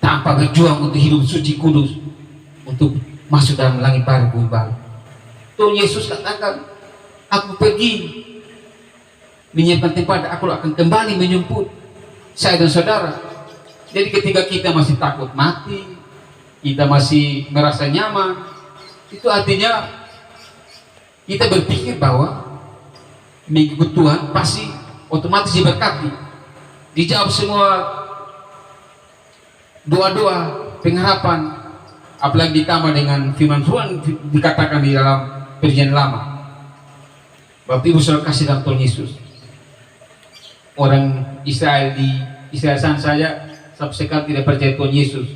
tanpa berjuang untuk hidup suci kudus, untuk masuk dalam langit baru, bumi baru. Tuhan Yesus katakan, aku pergi menyiapkan tempat, aku akan kembali menjemput saya dan saudara. Jadi ketika kita masih takut mati, kita masih merasa nyaman, itu artinya kita berpikir bahwa mengikut Tuhan pasti otomatis diberkati, dijawab semua doa-doa pengharapan. Apalagi ditambah dengan firman Tuhan dikatakan di dalam Perjanjian Lama. Bapak Ibu saudara kasih dalam Tuhan Yesus, orang Israel di Israel sana saja sampai sekarang tidak percaya Tuhan Yesus.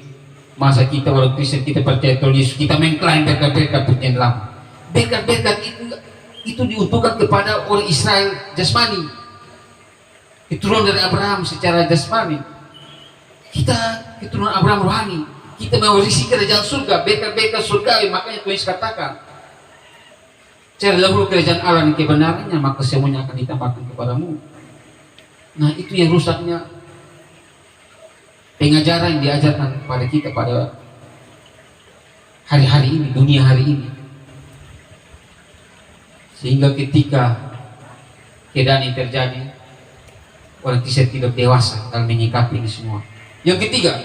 Masa kita orang Kristen kita percaya Tuhan Yesus, kita mengklaim berkat-berkat perjanjian lama. Berkat-berkat itu diuntukkan kepada orang Israel jasmani, keturunan dari Abraham secara jasmani. Kita keturunan Abraham rohani, kita mewarisi kerajaan surga, berkat-berkat surgawi. Makanya Tuhan Yesus katakan, cari dahulu kerajaan Allah dan kebenarannya, maka semuanya akan ditambahkan kepadamu. Nah, itu yang rusaknya pengajaran yang diajarkan pada kita pada hari-hari ini, dunia hari ini. Sehingga ketika keadaan ini terjadi, orang Kristen tidak dewasa dalam menyikapi ini semua. Yang ketiga,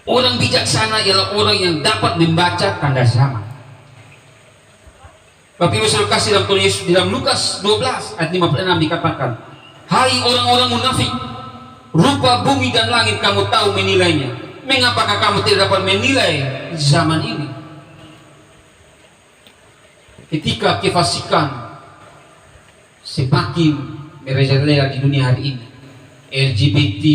orang bijaksana ialah orang yang dapat membaca tanda zaman. Bapak Ibu saudara kasih dalam Tuhan Yesus, dalam Lukas 12 ayat 56 dikatakan, hai orang-orang munafik, rupa bumi dan langit kamu tahu menilainya. Mengapakah kamu tidak dapat menilai zaman ini? Ketika kefasikan semakin merajalela di dunia hari ini, LGBT,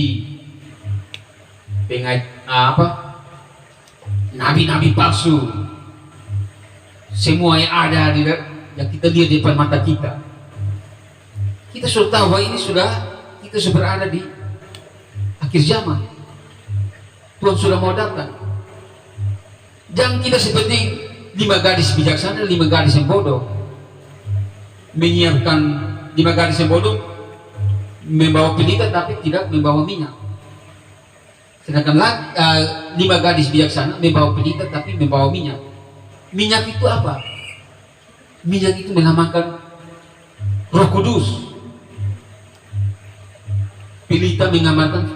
nabi-nabi palsu, semua yang ada yang kita lihat di depan mata kita, kita sudah tahu bahwa ini kita sudah berada di akhir zaman. Tuhan sudah mau datang. Jangan kita seperti 5 gadis bijaksana, 5 gadis yang bodoh, menyiapkan 5 gadis yang bodoh membawa pelita tapi tidak membawa minyak. Sedangkan 5 gadis bijaksana membawa pelita tapi membawa minyak. Minyak itu apa? Minyak itu mengamalkan Roh Kudus. Pelita mengamalkan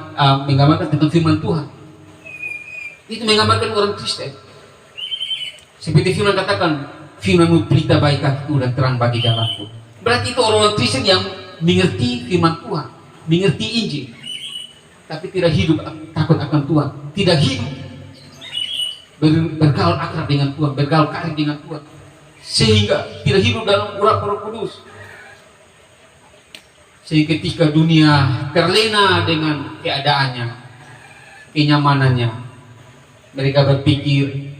tentang firman Tuhan. Itu mengamalkan orang Kristen. Seperti firman katakan, firman-Mu pelita bagi kakiku dan terang bagi jalanku. Berarti itu orang Kristen yang mengerti firman Tuhan, mengerti Injil, tapi tidak hidup takut akan Tuhan, tidak hidup bergaul akrab dengan Tuhan, bergaul karib dengan Tuhan, sehingga tidak hidup dalam urapan Roh Kudus. Sehingga ketika dunia terlena dengan keadaannya, kenyamanannya, mereka berpikir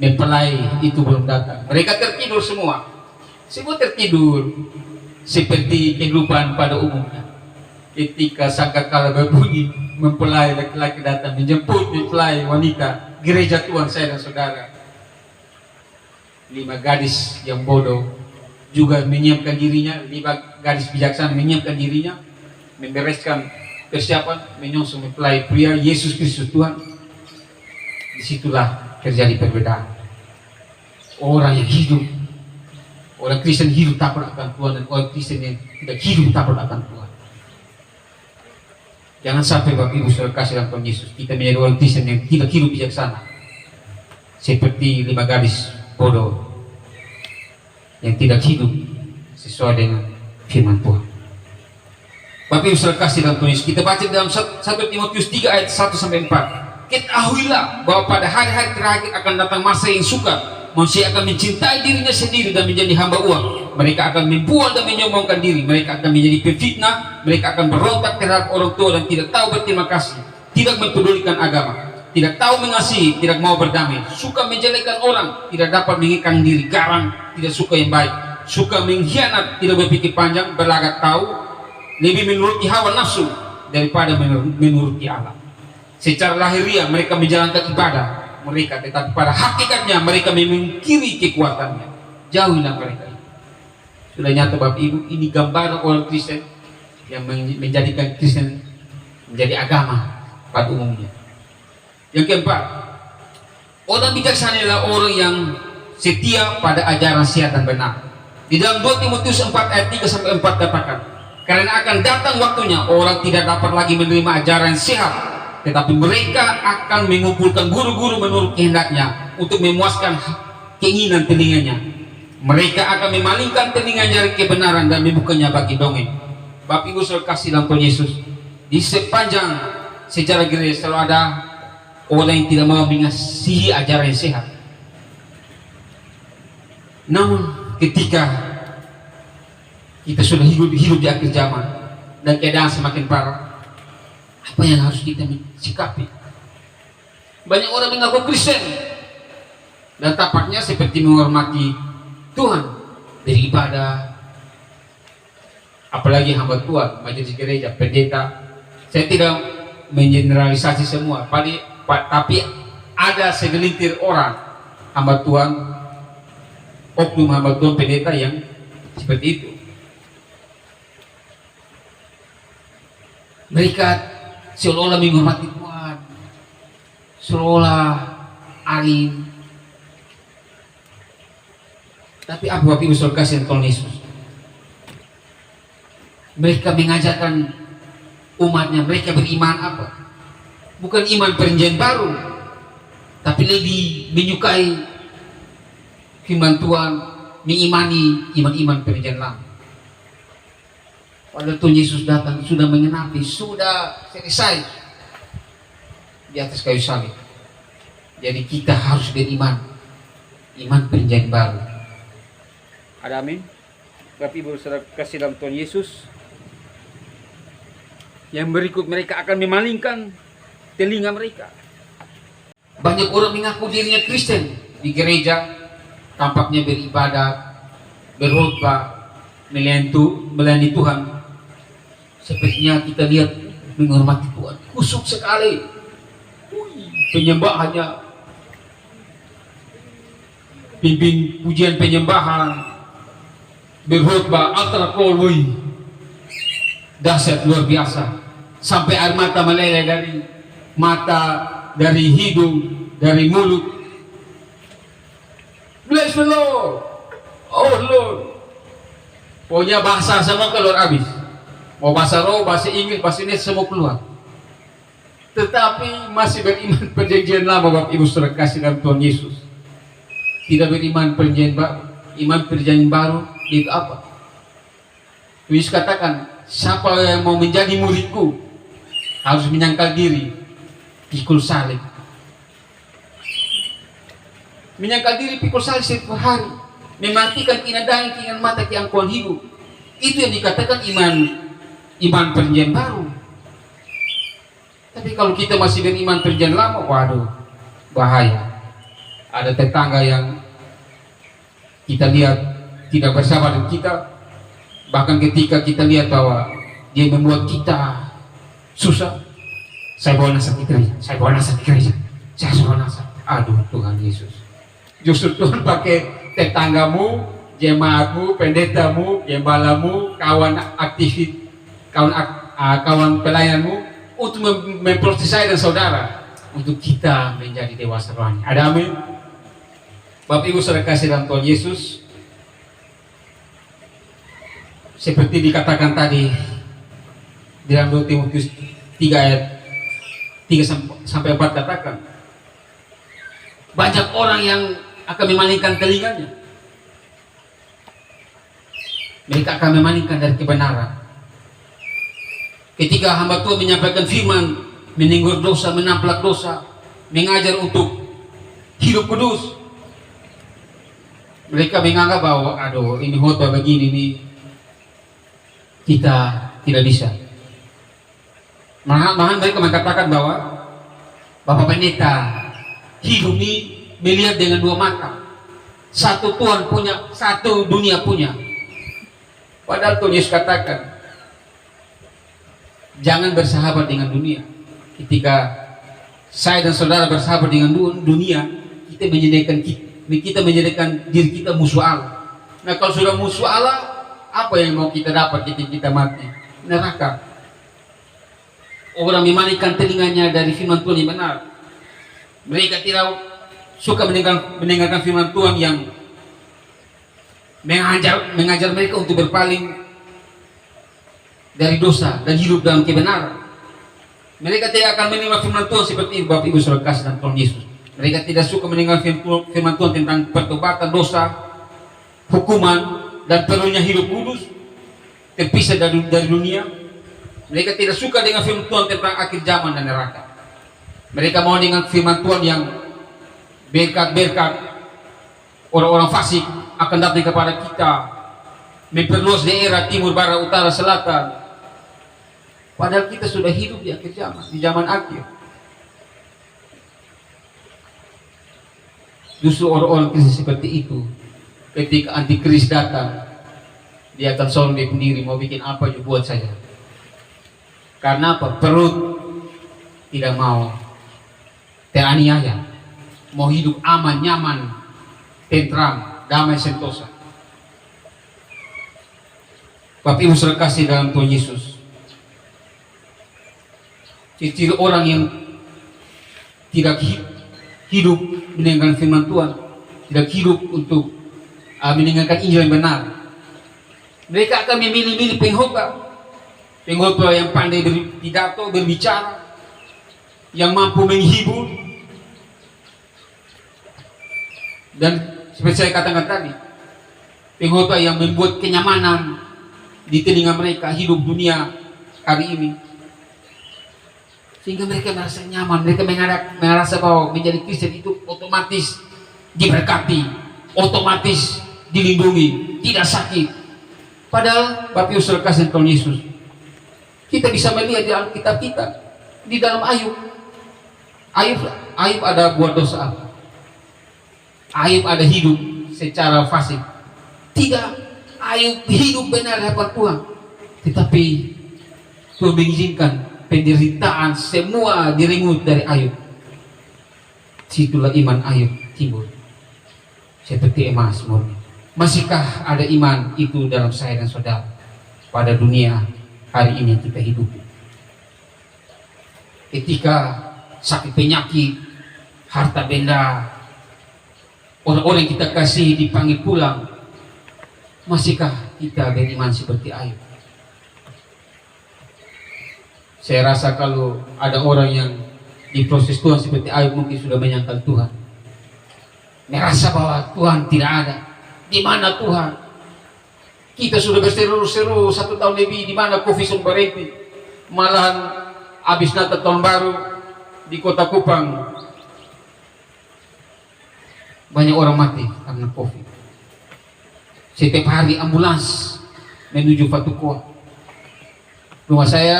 mempelai itu belum datang. Mereka tertidur semua tertidur seperti kehidupan pada umumnya. Ketika sangkakala berbunyi, mempelai laki-laki datang menjemput mempelai wanita. Gereja Tuhan saya dan saudara, 5 gadis yang bodoh juga menyiapkan dirinya, 5 gadis bijaksana menyiapkan dirinya, membereskan persiapan menyongsong mempelai pria Yesus Kristus Tuhan. Disitulah terjadi perbedaan. Orang yang hidup, orang Kristen hidup takut akan Tuhan, dan orang Kristen yang tidak hidup takut akan Tuhan. Jangan sampai Bapak Ibu saudara kasih dalam Tuhan Yesus, kita menjadi orang Kristen yang tidak hidup bijaksana, seperti 5 gadis bodoh yang tidak hidup sesuai dengan firman Tuhan. Bapak Ibu saudara kasih dalam Tuhan Yesus, kita baca dalam 1 Timotius 3 ayat 1 sampai 4. Ketahuilah bahwa pada hari-hari terakhir akan datang masa yang sukar. Manusia akan mencintai dirinya sendiri dan menjadi hamba uang. Mereka akan membual dan menyombongkan diri. Mereka akan menjadi pefitnah. Mereka akan berontak terhadap orang tua dan tidak tahu berterima kasih, tidak mempedulikan agama, tidak tahu mengasihi, tidak mau berdamai, suka menjelekkan orang, tidak dapat mengekang diri, garang, tidak suka yang baik, suka mengkhianat, tidak berpikir panjang, berlagak tahu, lebih menuruti hawa nafsu daripada menuruti Allah. Secara lahiriah mereka menjalankan ibadah mereka, tetapi pada hakikatnya mereka memungkiri kekuatannya. Jauhilah mereka. Sudah nyata Bapak Ibu, ini gambaran orang Kristen yang menjadikan Kristen menjadi agama pada umumnya. Yang keempat, orang bijaksana adalah orang yang setia pada ajaran sehat dan benar. Di dalam 2 Timotius 4 ayat 3 sampai 4 katakan, karena akan datang waktunya orang tidak dapat lagi menerima ajaran sehat, tetapi mereka akan mengumpulkan guru-guru menurut kehendaknya untuk memuaskan keinginan telinganya. Mereka akan memalingkan telinganya dari kebenaran dan membukanya bagi dongeng. Bapak Ibu saudara kasih dalam Tuhan Yesus, di sepanjang sejarah gereja selalu ada orang yang tidak mau mengasihi ajaran yang sehat. Namun ketika kita sudah hidup di akhir zaman dan keadaan semakin parah, apa yang harus kita sikapi? Banyak orang mengaku Kristen dan tampaknya seperti menghormati Tuhan, beribadah, apalagi hamba Tuhan, majelis gereja, pendeta. Saya tidak mengeneralisasi semua, tapi ada segelintir orang hamba Tuhan, oknum hamba Tuhan, pendeta yang seperti itu. Mereka seolah-olah menghormati Tuhan, seolah alim. Tapi apa Bapak Ibu Saudara kasih Tuhan Yesus? Mereka mengajarkan umatnya, mereka beriman apa? Bukan iman perjanjian baru, tapi lebih menyukai firman Tuhan, mengimani iman-iman perjanjian lama. Padahal Tuhan Yesus datang sudah mengenapi, sudah selesai di atas kayu salib. Jadi kita harus beriman, iman perjanjian baru. Ada amin. Bapak Ibu Saudara kasih dalam Tuhan Yesus. Yang berikut mereka akan memalingkan telinga mereka. Banyak orang mengaku dirinya Kristen di gereja, tampaknya beribadat, berkhotbah, melayani Tuhan. Sepertinya kita lihat menghormati Tuhan, kusuk sekali. Penyembahannya, pimpin pujian penyembahan, berkhotbah, altar call, dahsyat luar biasa. Sampai air mata meleleh dari mata, dari hidung, dari mulut. Bless the Lord, oh Lord. Pokoknya bahasa semua keluar habis. Mau bahasa roh, bahasa Inggris, bahasa Indonesia semua keluar. Tetapi masih beriman perjanjian lama Bapak Ibu Saudara kasih dalam Tuhan Yesus. Tidak beriman perjanjian baru. Iman perjanjian baru itu apa? Yesus katakan, siapa yang mau menjadi muridku harus menyangkal diri, pikul salib. Menyangkal diri, pikul salib setiap hari, mematikan keinginan daging, keinginan mata, keangkuhan hidup. Itu yang dikatakan iman perjanjian baru. Tapi kalau kita masih beriman perjanjian lama, waduh, bahaya. Ada tetangga yang kita lihat tidak bersama dengan kita, bahkan ketika kita lihat bahwa dia membuat kita susah, saya bawa nasab di gereja, saya bawa nasab. Aduh Tuhan Yesus, justru Tuhan pakai tetanggamu, jemaatmu, pendetamu, gembalamu, kawan aktivis, kawan pelayanmu untuk memproses saya dan saudara untuk kita menjadi dewasa rohani. Ada amin. Bapak Ibu Saudara kasih dalam Tuhan Yesus, seperti dikatakan tadi dalam 2 Timotius 3 ayat 3 sampai 4 katakan, banyak orang yang akan memalingkan telinganya. Mereka akan memalingkan dari kebenaran. Ketika hamba Tuhan menyampaikan firman, menegur dosa, menamplak dosa, mengajar untuk hidup kudus, mereka menganggap bahwa aduh ini khotbah begini nih, kita tidak bisa. Malahan mereka mengatakan bahwa Bapak Pendeta hidup ini melihat dengan dua mata. Satu Tuhan punya, satu dunia punya. Padahal Tuhan Yesus katakan, jangan bersahabat dengan dunia. Ketika saya dan saudara bersahabat dengan dunia, kita menjadikan diri kita musuh Allah. Nah kalau sudah musuh Allah, apa yang mau kita dapat ketika kita mati? Neraka. Orang memalingkan telinganya dari firman Tuhan yang benar. Mereka tidak suka mendengarkan firman Tuhan yang mengajar mereka untuk berpaling dari dosa dan hidup dalam kebenaran. Mereka tidak akan menerima firman Tuhan seperti Bapak Ibu Saudara kasih dan Tuhan Yesus. Mereka tidak suka mendengar firman Tuhan tentang pertobatan dosa, hukuman, dan perlunya hidup kudus, terpisah dari dunia. Mereka tidak suka dengan firman Tuhan tentang akhir zaman dan neraka. Mereka mau dengan firman Tuhan yang berkat-berkat, orang-orang fasik akan datang kepada kita, memperluas daerah timur, barat, utara, selatan. Padahal kita sudah hidup di akhir zaman, di zaman akhir. Justru orang-orang Kristen seperti itu, ketika antikris datang, dia akan soal dia sendiri, mau bikin apa juga buat saja. Karena apa? Perut tidak mau teraniaya, mau hidup aman, nyaman, tentram, damai, sentosa. Bapak Ibu saudara kasih dalam Tuhan Yesus, ciri orang yang tidak hidup mendengarkan firman Tuhan, tidak hidup untuk mendengarkan Injil yang benar, mereka akan memilih-milih pengkhotbah yang pandai berpidato, berbicara, yang mampu menghibur. Dan seperti saya katakan tadi, pengkhotbah yang membuat kenyamanan di telinga mereka hidup dunia hari ini, sehingga mereka merasa nyaman, mereka merasa bahwa menjadi Kristen itu otomatis diberkati, otomatis dilindungi, tidak sakit. Padahal Bapak Ibu saudara kasih Tuhan Yesus, kita bisa melihat di Alkitab kita, di dalam Ayub ada buat dosa apa? Ayub ada hidup secara fasik? Tidak. Ayub hidup benar di hadapan Tuhan, tetapi Tuhan mengizinkan penderitaan semua direngut dari Ayub. Situlah iman Ayub timbul seperti emas murni. Masihkah ada iman itu dalam saya dan saudara pada dunia hari ini yang kita hidupi? Ketika sakit penyakit, harta benda, orang-orang yang kita kasih dipanggil pulang, masihkah kita beriman seperti Ayub? Saya rasa kalau ada orang yang diproses Tuhan seperti Ayub, mungkin sudah menyangkal Tuhan, merasa bahwa Tuhan tidak ada. Di mana Tuhan? Kita sudah berseru-seru 1 tahun lebih, di mana COVID berhenti? Malahan habis Natal tahun baru di Kota Kupang banyak orang mati karena COVID. Setiap hari ambulans menuju Fatukoa. Rumah saya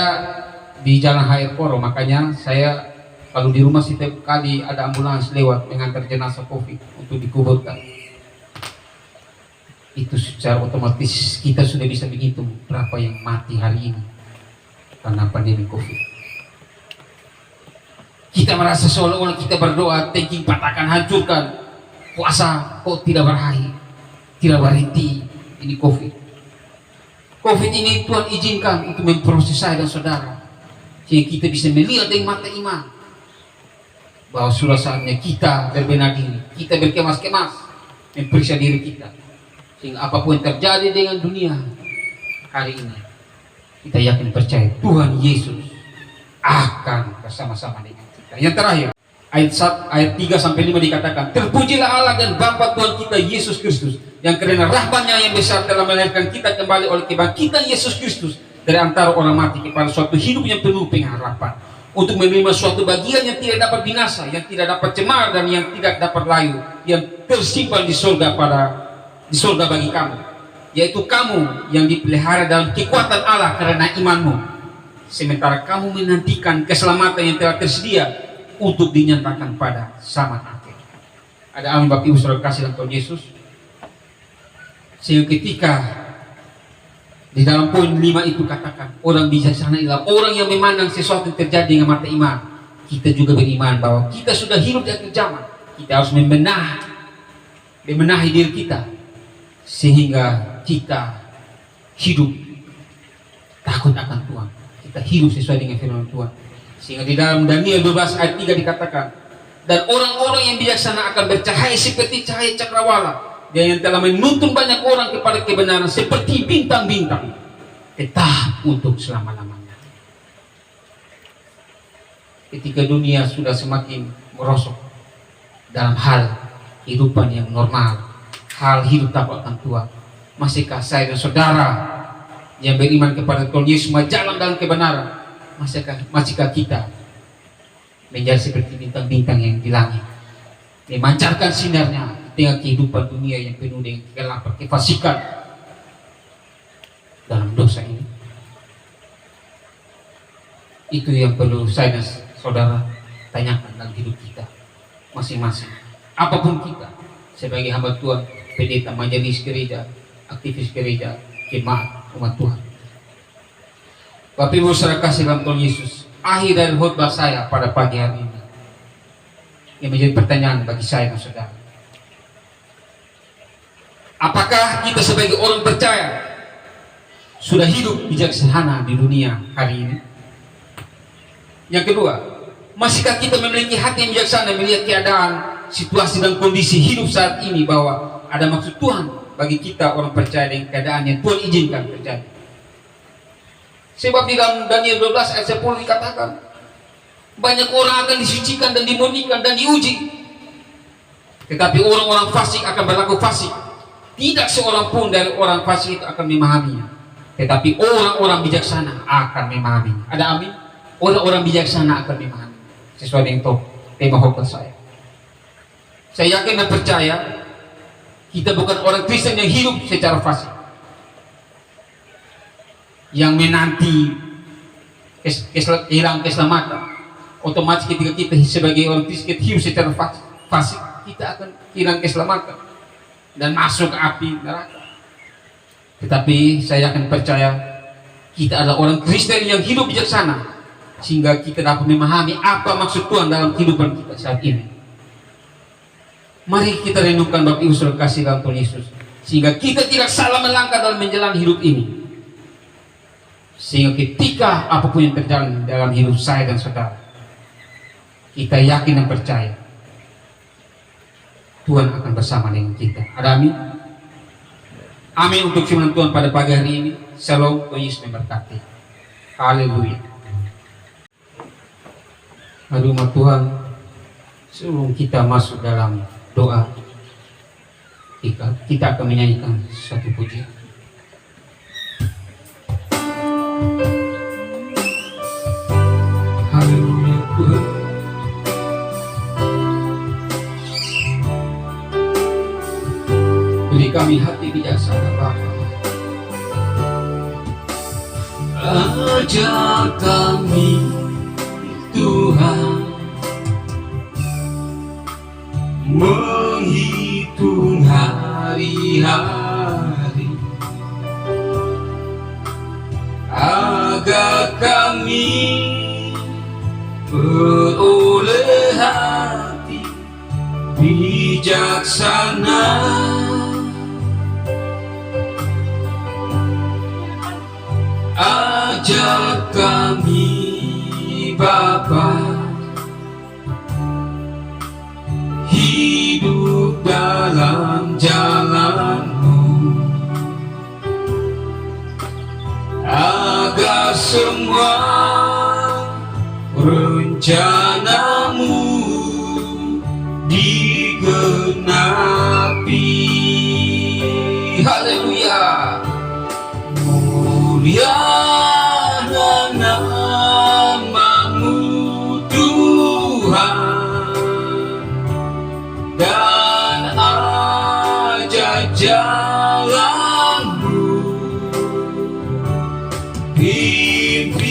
di Jalan HR Koro, makanya saya kalau di rumah setiap kali ada ambulans lewat mengantar jenazah COVID untuk dikuburkan. Itu secara otomatis kita sudah bisa menghitung berapa yang mati hari ini karena pandemi COVID. Kita merasa seolah-olah kita berdoa, thanking, patahkan, hancurkan, puasa kok tidak berakhir, tidak berhenti. Ini COVID. COVID ini Tuhan izinkan untuk memproses saya dan saudara, sehingga kita bisa melihat dengan mata iman bahwa sudah saatnya kita berbenah diri, kita berkemas-kemas memeriksa diri kita, sehingga apapun yang terjadi dengan dunia hari ini, kita yakin percaya Tuhan Yesus akan bersama-sama dengan kita. Yang terakhir, ayat 3-5 dikatakan, terpujilah Allah dan Bapa Tuhan kita Yesus Kristus, yang karena rahmat-Nya yang besar telah melahirkan kita kembali oleh kebangkitan Yesus Kristus dari antara orang mati kepada suatu hidup yang penuh pengharapan, untuk menerima suatu bagian yang tidak dapat binasa, yang tidak dapat cemar, dan yang tidak dapat layu, yang tersimpan di surga bagi kamu, yaitu kamu yang dipelihara dalam kekuatan Allah karena imanmu, sementara kamu menantikan keselamatan yang telah tersedia untuk dinyatakan pada zaman akhir. Ada amin Bapak Ibu saudara kasih dalam Tuhan Yesus. Sehingga ketika di dalam poin 5 itu katakan, orang bijaksana ialah orang yang memandang sesuatu yang terjadi dengan mata iman. Kita juga beriman bahwa kita sudah hidup di akhir zaman. Kita harus membenahi diri kita, sehingga kita hidup takut akan Tuhan. Kita hidup sesuai dengan firman Tuhan. Sehingga di dalam Daniel 12 ayat 3 dikatakan, dan orang-orang yang bijaksana akan bercahaya seperti cahaya cakrawala, dan yang telah menuntun banyak orang kepada kebenaran seperti bintang-bintang, tetap untuk selama-lamanya. Ketika dunia sudah semakin merosot dalam hal kehidupan yang normal, hal hidup takut akan Tuhan, masihkah saya dan saudara yang beriman kepada Tuhan Yesus berjalan dalam kebenaran? Masihkah kita menjadi seperti bintang-bintang yang di langit, memancarkan sinarnya di tengah kehidupan dunia yang penuh dengan kegelapan, kefasikan dalam dosa ini? Itu yang perlu saya dan saudara tanyakan dalam hidup kita masing-masing. apapun kita sebagai hamba Tuhan, pendeta, majelis gereja, aktivis gereja, jemaat umat Tuhan. Bapak Ibu saudara kasih dalam Tuhan Yesus, akhir dari khotbah saya pada pagi hari ini yang menjadi pertanyaan bagi saya dan saudara. Apakah kita sebagai orang percaya sudah hidup bijaksana di dunia hari ini? Yang kedua, masihkah kita memiliki hati yang bijaksana melihat keadaan, situasi dan kondisi hidup saat ini bahwa ada maksud Tuhan bagi kita orang percaya dengan keadaan yang Tuhan izinkan terjadi? Sebab di dalam Daniel 12 ayat 10 dikatakan, banyak orang akan disucikan dan dimurnikan dan diuji, tetapi orang-orang fasik akan berlaku fasik. Tidak seorang pun dari orang fasik itu akan memahaminya, tetapi orang-orang bijaksana akan memahaminya. Ada amin? Orang-orang bijaksana akan memahami. Sesuai dengan tema khotbah saya. Saya yakin dan percaya kita bukan orang Kristen yang hidup secara fasik, yang menanti hilang keselamatan. Otomatis ketika kita sebagai orang Kristen hidup secara fasik, kita akan hilang keselamatan dan masuk api neraka. Tetapi saya akan percaya kita adalah orang Kristen yang hidup bijaksana, sehingga kita dapat memahami apa maksud Tuhan dalam kehidupan kita saat ini. Mari kita renungkan Bapak Ibu saudara kasih dalam Tuhan Yesus, sehingga kita tidak salah melangkah dalam menjalani hidup ini, sehingga ketika apapun yang terjadi dalam hidup saya dan saudara, kita yakin dan percaya Tuhan akan bersama dengan kita. Ada amin? Amin untuk firman Tuhan pada pagi hari ini. Shalom, Tuhan Yesus memberkati. Haleluya. Mari umat Tuhan, sebelum kita masuk dalam doa, kita akan menyanyikan satu pujian. Haleluya Tuhan. Beri kami hati bijaksana Bapa. Ajar kami Tuhan menghitung hari-hari agar kami beroleh hati bijaksana. Ajar kami Bapa hidup dalam jalan-Mu, agar semua rencana-Mu digenapi. Haleluya. Mulialah nama-Mu Tuhan, dan ajaib jalan-Mu. Pimpin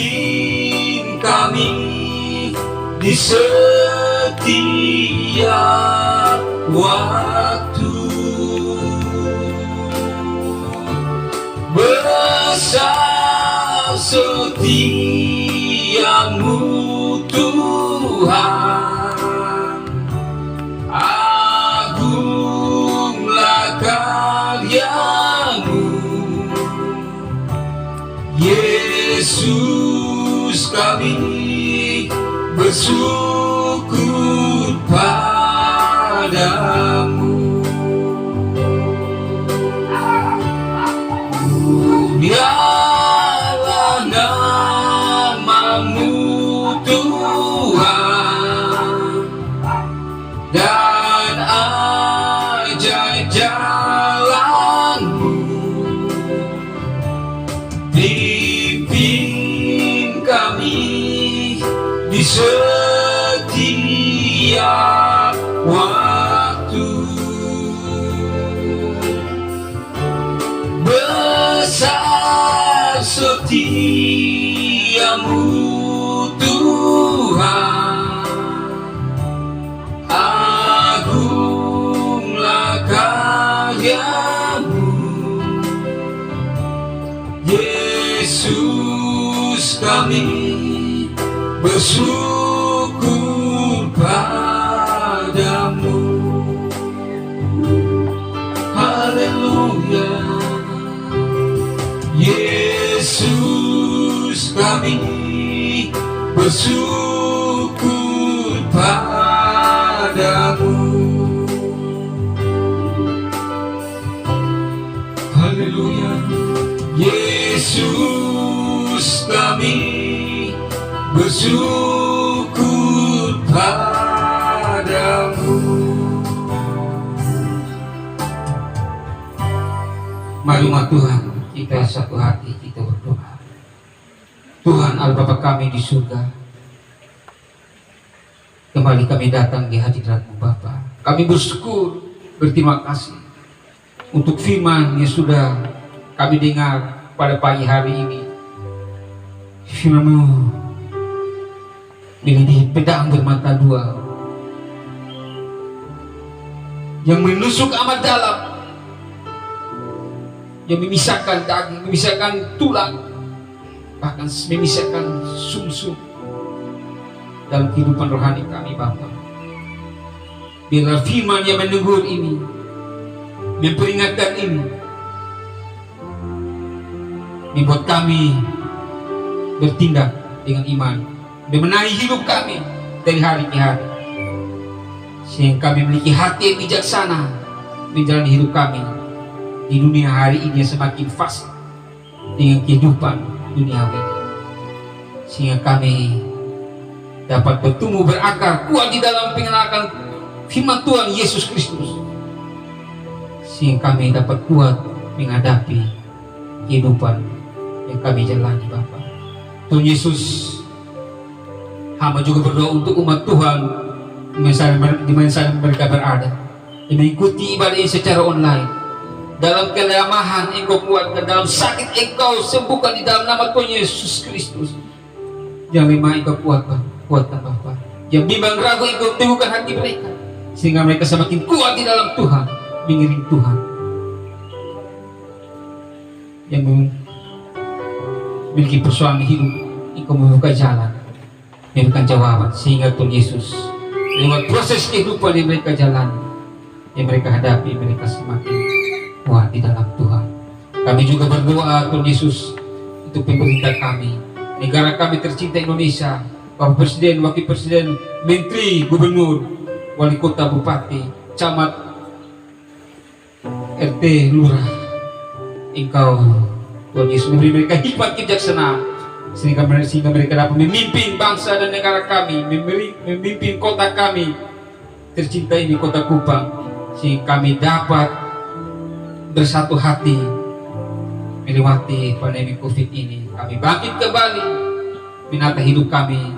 kami di setiap waktu, besar setiamu Tuhan, agunglah karya-Mu. Yesus, kami bersyukur padamu. Mulialah nama-Mu Tuhan, dan ajaib jalan-Mu. Pimpin kami di setiap waktu, besar setiamu Tuhan, agung bersyukur padamu. Haleluya, Yesus kami bersyukur padamu. Haleluya, Yesus kami bersyukur padamu. Mari umat Tuhan, kita satu hati, kita berdoa. Tuhan Allah Bapa kami di surga, kembali kami datang di hadirat-Mu Bapa. Kami bersyukur, berterima kasih untuk firman yang sudah kami dengar pada pagi hari ini. Firman-Mu menjadi pedang bermata dua yang menusuk amat dalam, yang memisahkan daging, memisahkan tulang, bahkan memisahkan sumsum dalam kehidupan rohani kami Bapa. Biarlah firman yang menegur ini, memperingatkan ini, membuat kami bertindak dengan iman, membenahi hidup kami dari hari ke hari, sehingga kami memiliki hati yang bijaksana menjalani hidup kami di dunia hari ini yang semakin fasik dengan kehidupan duniawi ini, sehingga kami dapat bertumbuh berakar kuat di dalam pengenalan firman Tuhan Yesus Kristus, sehingga kami dapat kuat menghadapi kehidupan yang kami jalani Bapa. Tuhan Yesus, hamba juga berdoa untuk umat Tuhan di mana mereka berada, yang mengikuti ibadah ini secara online. Dalam kelemahan Engkau kuatkan, dalam sakit Engkau sembuhkan di dalam nama Tuhan Yesus Kristus. Yang lemah Engkau kuatkan Bapa. Yang bimbang ragu Engkau teguhkan hati mereka, sehingga mereka semakin kuat di dalam Tuhan, mengiring Tuhan. Yang memiliki persoalan hidup, Engkau membuka jalan, memberikan jawaban, sehingga Tuhan Yesus lewat proses kehidupan yang mereka jalani, yang mereka hadapi, mereka semakin kuat di dalam Tuhan. Kami juga berdoa Tuhan Yesus untuk pemerintah kami, negara kami tercinta Indonesia, Bapak Presiden, Wakil Presiden, Menteri, Gubernur, Wali Kota, Bupati, Camat, RT, Lurah. Engkau Tuhan Yesus memberi mereka hikmat kebijaksanaan, sehingga mereka dapat memimpin bangsa dan negara kami, memimpin kota kami tercinta ini, Kota Kupang, sehingga kami dapat bersatu hati melewati pandemi COVID ini. Kami bangkit kembali menata hidup kami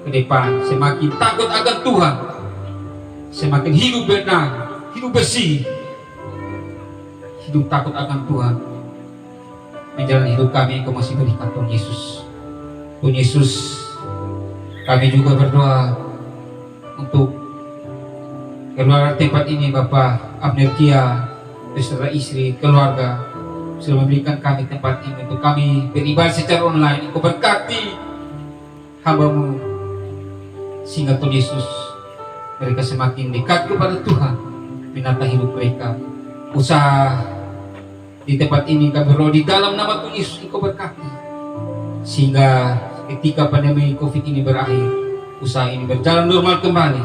ke depan, semakin takut akan Tuhan, semakin hidup benar, hidup bersih, hidup takut akan Tuhan, menjalani hidup kami Engkau masih berikan Tuhan Yesus. Tuhan Yesus, kami juga berdoa untuk keluarga tempat ini, Bapak Abner Kia beserta istri, keluarga, sudah memberikan kami tempat ini untuk kami beribadah secara online. Engkau berkati hamba-Mu, sehingga Tuhan Yesus mereka semakin dekat kepada Tuhan, menata hidup mereka. Usaha di tempat ini kami berdoa di dalam nama Tuhan Yesus, Engkau berkati, sehingga ketika pandemi COVID ini berakhir, usaha ini berjalan normal kembali,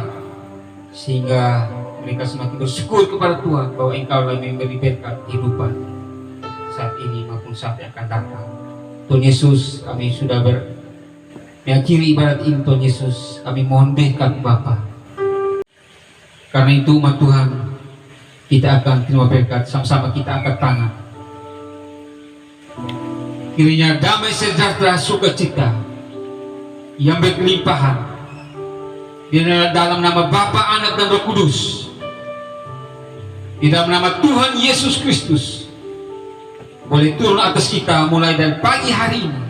sehingga mereka semakin bersyukur kepada Tuhan bahwa Engkau lah yang memberi berkat kehidupan saat ini maupun saat yang akan datang. Tuhan Yesus, kami sudah mengakhiri ibadat ini. Tuhan Yesus, kami mohon berkat Bapa. Karena itu umat Tuhan, kita akan terima berkat, sama-sama kita angkat tangan. Kiranya damai sejahtera sukacita yang berkelimpahan di dalam nama Bapa, Anak dan Roh Kudus, di dalam nama Tuhan Yesus Kristus, boleh turun atas kita mulai dari pagi hari ini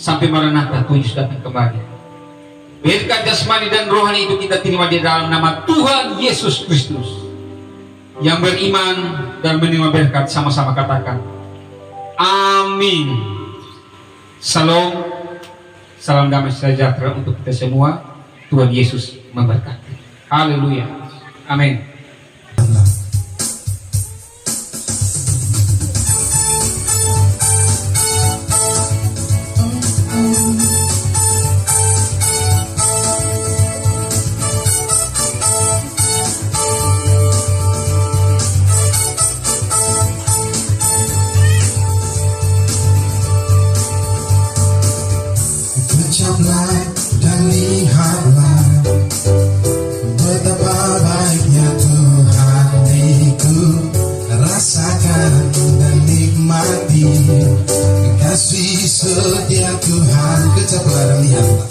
sampai Maranatha Tuhan Yesus datang kembali. Berkat jasmani dan rohani itu kita terima di dalam nama Tuhan Yesus Kristus. Yang beriman dan menerima berkat sama-sama katakan amin. Shalom, Salam damai sejahtera untuk kita semua. Tuhan Yesus memberkati. Haleluya. Amin.
Ucaplah dan lihatlah betapa baiknya Tuhan itu. Rasakan dan nikmati kasih setia Tuhan. Kecaplah dan lihatlah.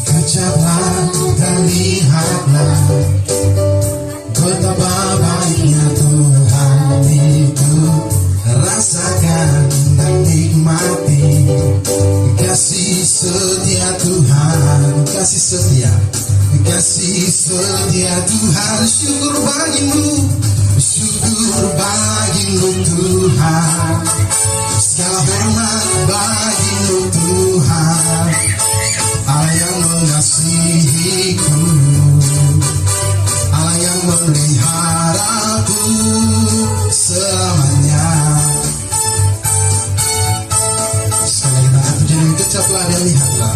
Kecaplah dan lihatlah betapa baiknya Tuhan itu. Rasakan dan nikmati kasih setia Tuhan, kasih setia Tuhan. Syukur bagimu Tuhan, segala hormat bagimu Tuhan. Allah yang mengasihiku, Allah yang memeliharaku selamanya. Sekali lagi jangan kecaplah dan lihatlah.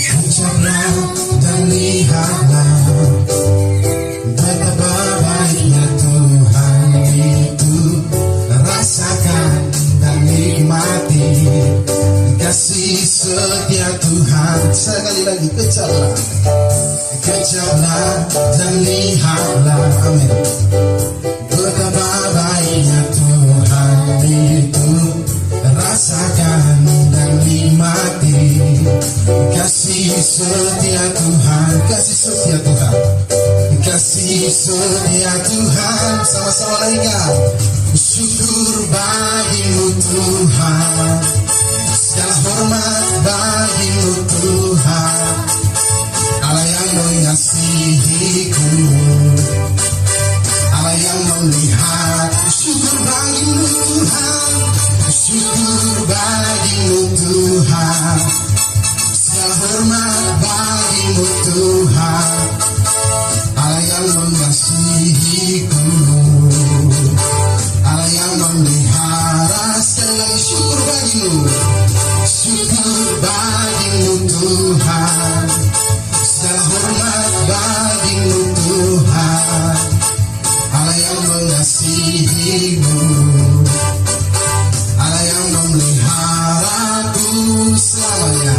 Kecaplah dan lihatlah betapa baiknya Tuhan itu. Rasakan dan nikmati kasih setia Tuhan. Sekali lagi kecaplah dan lihatlah. Amin. Betapa baiknya Tuhan itu. Rasakan dan nikmati kasih setia Tuhan, kasih setia Tuhan, kasih setia Tuhan. Sama-sama naikkan. Syukur bagimu Tuhan, segala hormat bagimu Tuhan. Allah yang mengasihiku, Allah yang melihat. Syukur bagimu Tuhan, syukur bagimu Tuhan. Segala hormat bagimu Tuhan. Allah yang mengasihiku, Allah yang memelihara. Sekali lagi syukur bagimu, syukur bagimu Tuhan. Segala hormat bagimu Tuhan. Allah yang mengasihimu, Allah yang memeliharaku selamanya.